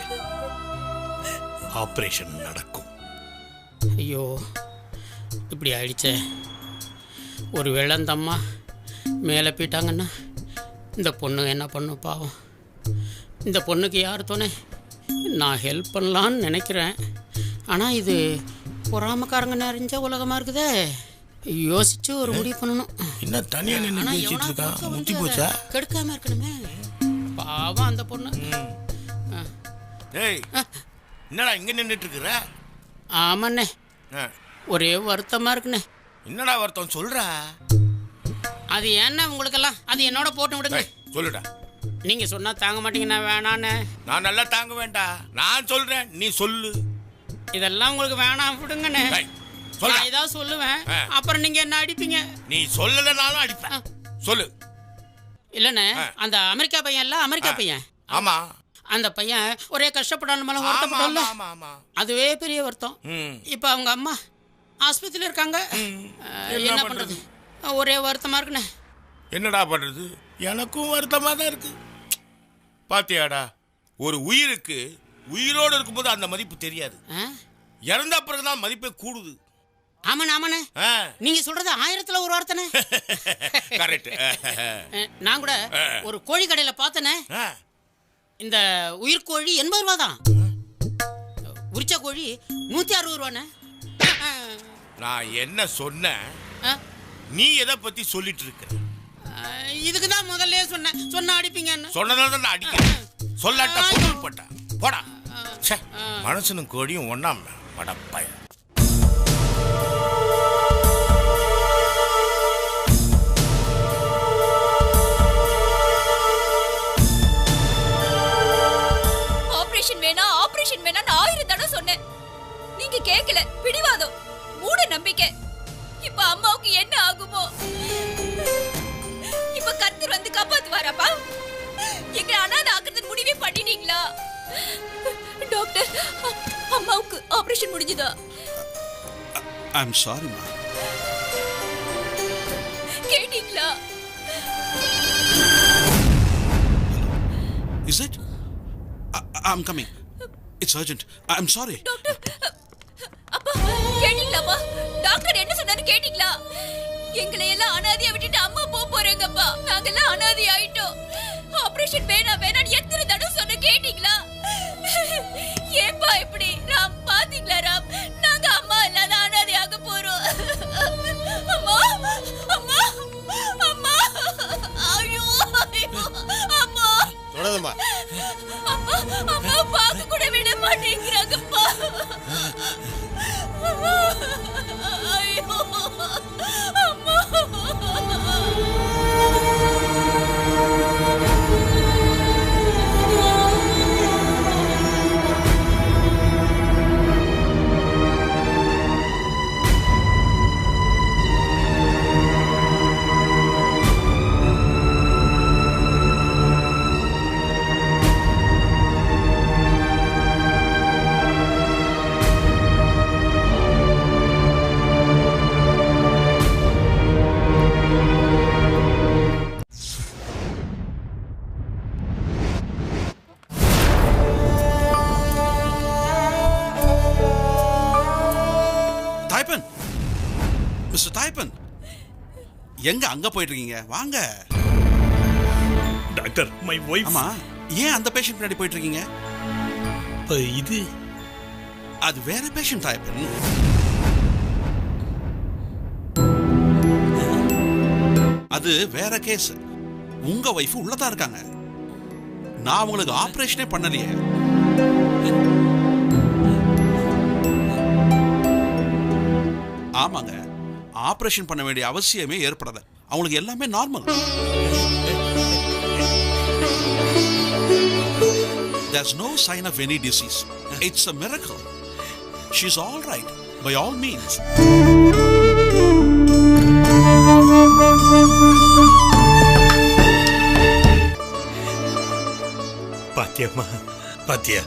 ஆபரேஷன் நடக்கும். ஐயோ, இப்படி ஆயிடுச்சே. ஒரு வேளை அந்த அம்மா மேலே போயிட்டாங்கன்னா இந்த பொண்ணு என்ன பண்ணும் பாவம். இந்த பொண்ணுக்கு யார் துணை? நான் ஹெல்ப் பண்ணலான்னு நினைக்கிறேன். ஆனால் இது பொறாமக்காரங்க நிறைஞ்ச உலகமாக இருக்குதே. யோசிச்சு ஒரு முடிவு பண்ணணும். என்ன தனியாக நின்று பேசிட்டு இருக்கா? முத்தி போச்சா? கெடுக்காம இருக்கணுமே. பாவம் அந்த பொண்ணு. ஏய், என்னடா இங்கே நின்றுட்டு இருக்கிற? ஆமாண்ணே, ஒரே வருத்தமாக இருக்குண்ணே. என்னடா வருத்தம் சொல்ற? அது என்ன உங்களுக்கெல்லாம்? அது என்னோட போட்டு விடுங்க. சொல்லுடா. நீங்க சொன்னா தாங்க மாட்டீங்கன்னா வேணான்னு. நான் நல்லா தாங்க வேண்டாம். நான் சொல்றேன், நீ சொல்லு. இதெல்லாம் உங்களுக்கு வேணாம், விடுங்கண்ணே. நான் ஏதாவது சொல்லுவேன், அப்புறம் நீங்க என்ன அடிப்பீங்க. நீ சொல்லலனாலும் அடிப்பேன். சொல்லு. இல்லண்ணே, அந்த அமெரிக்கா பையன் இல்ல, அமெரிக்கா பையன். ஆமா, அந்த பையன் ஒரே கஷ்டப்படாம வருத்தப்படல. அதுவே பெரிய வருத்தம். இப்ப அவங்க அம்மா ஆஸ்பத்திரியில் இருக்காங்க. என்ன பண்றது? ஒரே வருத்தமா இருக்குண்ணே. என்னடா பண்றது? எனக்கும் வருத்தமா தான் இருக்கு. பாத்தியாடா, ஒரு உயிருக்கு உயிரோடு இருக்கும்போது அந்த மதிப்பு தெரியாது. இறந்த பிறகுதான் மதிப்பே கூடுது. ஆமாண்ணே, ஆமாண்ணே, நீங்க சொல்றது 1000த்துல ஒரு வார்த்தைண்ணே. கரெக்ட். நான் கூட ஒரு கோழி கடையில பார்த்தேனே. இந்த உயிர் கோழி 80 ரூபா தான். உரிச்ச கோழி 160 ரூபாண்ணே. நான் என்ன சொன்னேன், நீ எதை பத்தி சொல்லிட்டு இருக்க? இதுக்கு தான் முதல்ல சொன்ன அடிப்பீங்கன்னு. சொன்னதால தான் அடிக்கிறேன். சொல்லாட்ட பொருள் போட்டா போடா. மனுஷனும் கோழியும் ஒண்ணாம் வடப்பாய. ஆபரேஷன் வேணா 1000 தடவை சொன்னேன். நீங்க கேட்கல. பிடிவாதம், மூட நம்பிக்கை. இப்ப அம்மாவுக்கு என்ன ஆகுமோ? இப்ப கர்த்தர் வந்து காப்பாத்துவாராப்பா? எங்க அனாதை ஆக்குறதுக்கு முடிவே பண்ணிட்டீங்களா? டாக்டர், அம்மாவுக்கு ஆபரேஷன் முடிஞ்சதா? I'm sorry, ma. கேட்டீங்களா? Is it? I'm coming. It's urgent. I'm sorry. அப்பா, கேட்டீங்களாப்பா? டாக்டர் என்ன சொன்னாரு கேட்டீங்களா? எங்களை எல்லாம் அனாதையா விட்டுட்டு அம்மா போறேங்கப்பா. நாங்கெல்லாம் அனாதை ஆயிட்டோம். ஆபரேஷன் வேணான்னு எத்தனை தடவை சொன்ன கேட்டீங்களா? ஏப்பா இப்படி? ராம், பாத்தீங்களா ராம்? நாங்க அம்மா இல்லாத அனாதையாக போறோம். அம்மா, அம்மா, அம்மா, ஐயோ, அம்மா, தொடருமா? அம்மா பார்க்க கூட விட மாட்டேங்கிறாங்கப்பா. ஐயோ, அம்மா. மிஸ்டர் தாய்பன், எங்க அங்க போயிட்டு இருக்கீங்க? வாங்க. Doctor, my wife. ஆமா, ஏன் அந்த பேஷண்ட் பின்னாடி போயிட்டு இருக்கீங்க? இது அது வேற பேஷண்ட் தாய்பன். அது வேற கேஸ். உங்க வைஃப் உள்ளதா இருக்காங்க. நான் உங்களுக்கு ஆபரேஷனே பண்ணலையே. ஆமாங்க, ஆபரேஷன் பண்ண வேண்டிய அவசியமே ஏற்படாது. அவங்களுக்கு எல்லாமே normal. There's no sign of any disease. It's a miracle. She's all right by all means. பாத்தியம்மா, பாத்தியா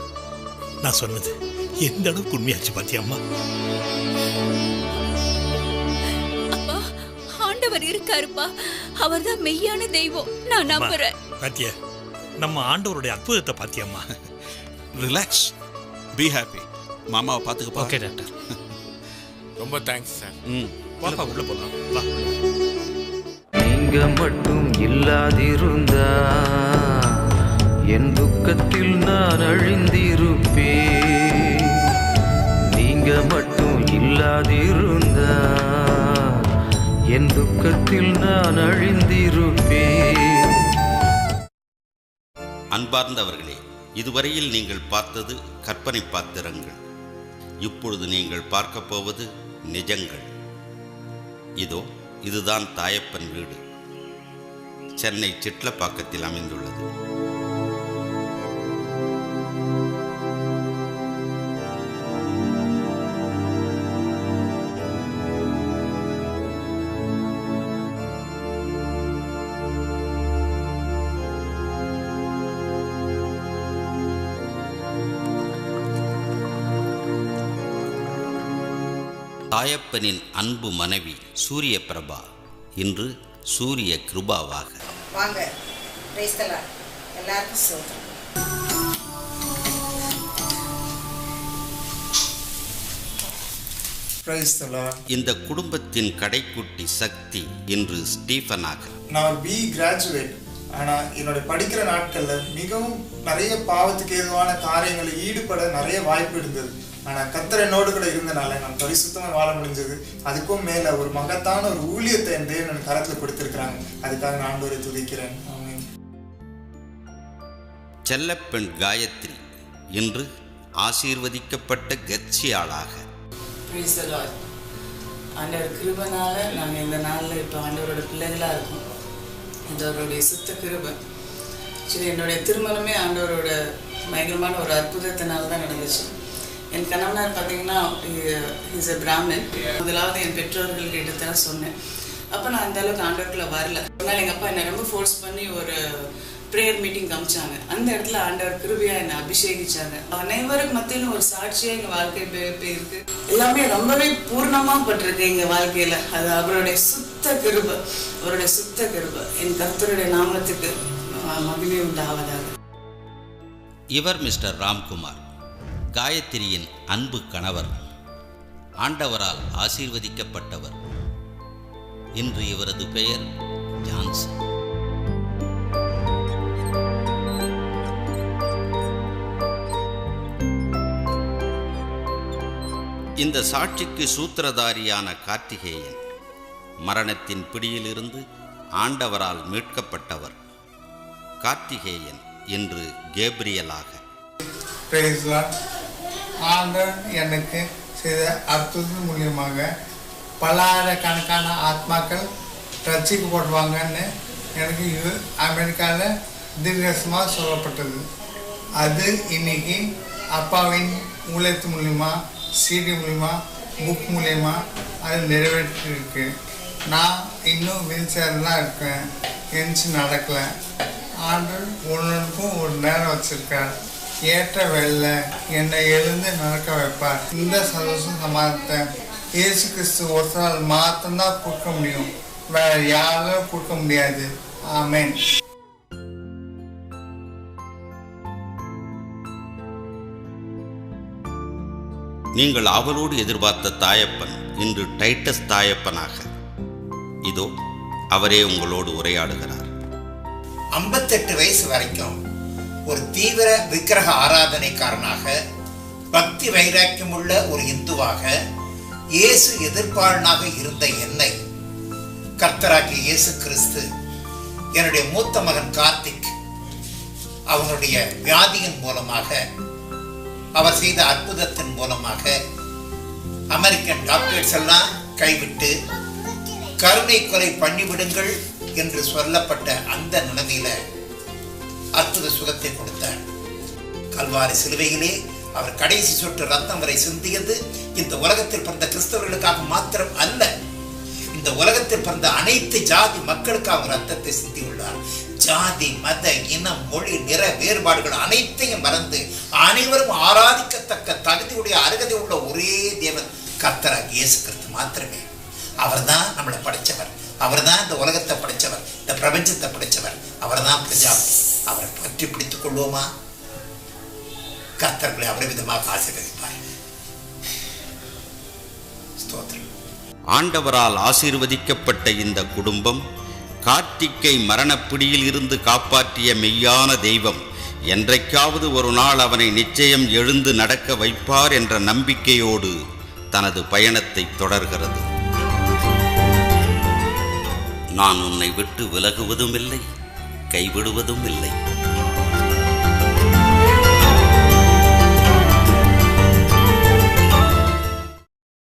நான் சொன்னது எந்த அளவுக்கு உண்மையாச்சு? பாத்தியம்மா, ஆண்டவர் இருக்காருப்பா. அவர்தான் மெய்யான தெய்வம். நான் நம்புறேன். பாத்தியா, நம்ம ஆண்டவருடைய அற்புதத்தை பாத்தியம்மா. Relax, be happy. மாமாவை பாத்துக்கப்பா. Okay doctor. ரொம்ப தேங்க்ஸ் சார். வாப்பா உள்ள போலாம். வா. நீங்க மட்டும் இல்லாதிருந்தா என் துக்கத்தில் நான் அழிந்திருப்பேன். நீங்க மட்டும் இல்லாதிருந்தா என் துக்கத்தில் நான் அழிந்திருப்பேன். அன்பார்ந்தவர்களே, இதுவரையில் நீங்கள் பார்த்தது கற்பனை பாத்திரங்கள். இப்பொழுது நீங்கள் பார்க்க போவது நிஜங்கள். இதோ இதுதான் தாயப்பன் வீடு. சென்னை சிட்லப்பாக்கத்தில் அமைந்துள்ளது. தாயப்பனின் அன்பு மனைவி சூரிய பிரபா இன்று சூரிய கிருபாவாக. வாங்க, எல்லாருக்கும் சோதரம். இந்த குடும்பத்தின் கடைக்குட்டி சக்தி இன்று ஸ்டீஃபனாக. நான் பி கிராஜுவேட். ஆனால் என்னோட படிக்கிற நாட்களில் மிகவும் நிறைய பாவத்துக்கு ஏதுவான காரியங்களில் ஈடுபட நிறைய வாய்ப்பு இருந்தது. ஆனால் கர்த்தர் என்னோடு கூட இருந்தனால நான் பரிசுத்தமாக வாழ முடிஞ்சது. அதுக்கும் மேலே ஒரு மகத்தான ஒரு ஊழியத்தை என் தேவன் எனக்கு கரத்தில் கொடுத்துருக்குறாங்க. அதுக்காக நான் ஆண்டவரை துதிக்கிறேன். ஆமென். செல்லப்பெண் காயத்ரி இன்று ஆசீர்வதிக்கப்பட்ட கட்சியாளாக ஆண்டவர் கிருபனால நாங்கள் இந்த நாளில் இப்போ ஆண்டவரோட பிள்ளைகளாக இருக்கோம். இது அவருடைய சுத்த கிருபை. சரி, என்னுடைய திருமணமே ஆண்டவரோட பயங்கரமான ஒரு அற்புதத்தினால தான் நடந்துச்சு. என் கணவனார் பார்த்தீங்கன்னா இஸ் எ பிராமின். முதலாவது என் பெற்றோர்கள் கிட்ட தான் சொன்னேன். அப்போ நான் அந்த அளவுக்கு ஆண்டவருக்குள்ள வரல. அதனால் எங்கள் அப்பா என்னை ரொம்ப ஃபோர்ஸ் பண்ணி ஒரு ப்ரேயர் மீட்டிங் காமிச்சாங்க. அந்த இடத்துல ஆண்டவர் கிருபையாக என்னை அபிஷேகிச்சாங்க. அனைவருக்கு மத்தியிலும் ஒரு சாட்சியாக எங்கள் வாழ்க்கை போயிருக்கு. எல்லாமே ரொம்பவே பூர்ணமாக பட்டிருக்கு எங்கள் வாழ்க்கையில். அது அவருடைய சுத்த கிருபை, அவருடைய சுத்த கிருபை. என் கர்த்தருடைய நாமத்துக்கு மகிமை உண்டாவதாக. இவர் மிஸ்டர் ராம்குமார், காயத்ரியின் அன்பு கணவர், ஆண்டவரால் ஆசீர்வதிக்கப்பட்டவர். இன்று இவரது பெயர் ஜான்சன். இந்த சாட்சிக்கு சூத்திரதாரியான கார்த்திகேயன் மரணத்தின் பிடியிலிருந்து ஆண்டவரால் மீட்கப்பட்டவர். கார்த்திகேயன் இன்று கேப்ரியலாக. ஆண்டவர் எனக்கு செய்த அற்புதத்தின் மூலியமாக பல்லாயிரக்கணக்கான ஆத்மாக்கள் ரட்சிக்கப்படுவாங்கன்னு எனக்கு அமெரிக்காவில் தீர்க்கமாக சொல்லப்பட்டது. அது இன்னைக்கு அப்பாவின் ஊழியத்து மூலிமா, சிடி மூலிமா, புக் மூலிமா அது நிறைவேற்றிருக்கு. நான் இன்னும் வீல் சேரில் தான் இருக்கேன், எந்திச்சு நடக்கலை. ஆண்டவர் ஒன்றுக்கும் ஒரு நேரம் வச்சுருக்கார். ஏற்ற வெள்ளை என்னை எழுந்து நடக்க வைப்பார். இந்த சந்தோஷம் சமாதத்தை இயேசு கிறிஸ்து ஒருத்தரால் மாத்திரம்தான் கொடுக்க முடியும், வேற யாராலும் கொடுக்க முடியாது. ஆமென். நீங்கள் ஆவலோடு எதிர்பார்த்த தாயப்பன் இன்று டைட்டஸ் தாயப்பனாக. இதோ அவரே உங்களோடு உரையாடுகிறார். 58 வயசு வரைக்கும் ஒரு தீவிர விக்கிரக ஆராதனைக்காரனாக, பக்தி வைராக்கியம் உள்ள ஒரு இந்துவாக, இயேசு எதிர்ப்பாளனாக இருந்த என்னை கர்த்தராகிய இயேசு கிறிஸ்து என்னுடைய மூத்த மகன் கார்த்திக் அவனுடைய வியாதியின் மூலமாக, அவர் செய்த அற்புதத்தின் மூலமாக அமெரிக்கன் டாக்டர்ஸ் எல்லாம் கைவிட்டு கருணை கொலை பண்ணிவிடுங்கள் என்று சொல்லப்பட்ட அந்த நிலைமையில அற்புத சுகத்தை கொடுத்தார். கல்வாரி சிலுவையிலே அவர் கடைசி சொட்டு ரத்தம் வரை சிந்தியது இந்த உலகத்தில் பிறந்த கிறிஸ்தவர்களுக்காக மாத்திரம் அல்ல, இந்த உலகத்தில் பிறந்த அனைத்து ஜாதி மக்களுக்காக ரத்தத்தை சிந்தியுள்ளார். ஜாதி, மத, இனம், மொழி, நிற வேறுபாடுகள் அனைத்தையும் மறந்து அனைவரும் ஆராதிக்கத்தக்க தகுதியுடைய அருகதை உள்ள ஒரே தேவன் கர்த்தராகிய இயேசு கிறிஸ்து மாத்திரமே. அவர் தான் நம்மளை படைச்சவர், அவர் தான் இந்த உலகத்தை படைச்சவர், இந்த பிரபஞ்சத்தை படைச்சவர், அவர் தான் பிரஜாபதி. அவரை பற்றி பிடித்துக் கொள்வோமா? கர்த்தர்களை அபரிவிதமாக ஆசீர்வதிப்பார். ஸ்தோத்திரம். ஆண்டவரால் ஆசீர்வதிக்கப்பட்ட இந்த குடும்பம் கார்த்திக்கை மரணப்பிடியில் இருந்து காப்பாற்றிய மெய்யான தெய்வம் என்றைக்காவது ஒரு நாள் அவனை நிச்சயம் எழுந்து நடக்க வைப்பார் என்ற நம்பிக்கையோடு தனது பயணத்தை தொடர்கிறது. நான் உன்னை விட்டு விலகுவதும் இல்லை, கைவிடுவதும் இல்லை.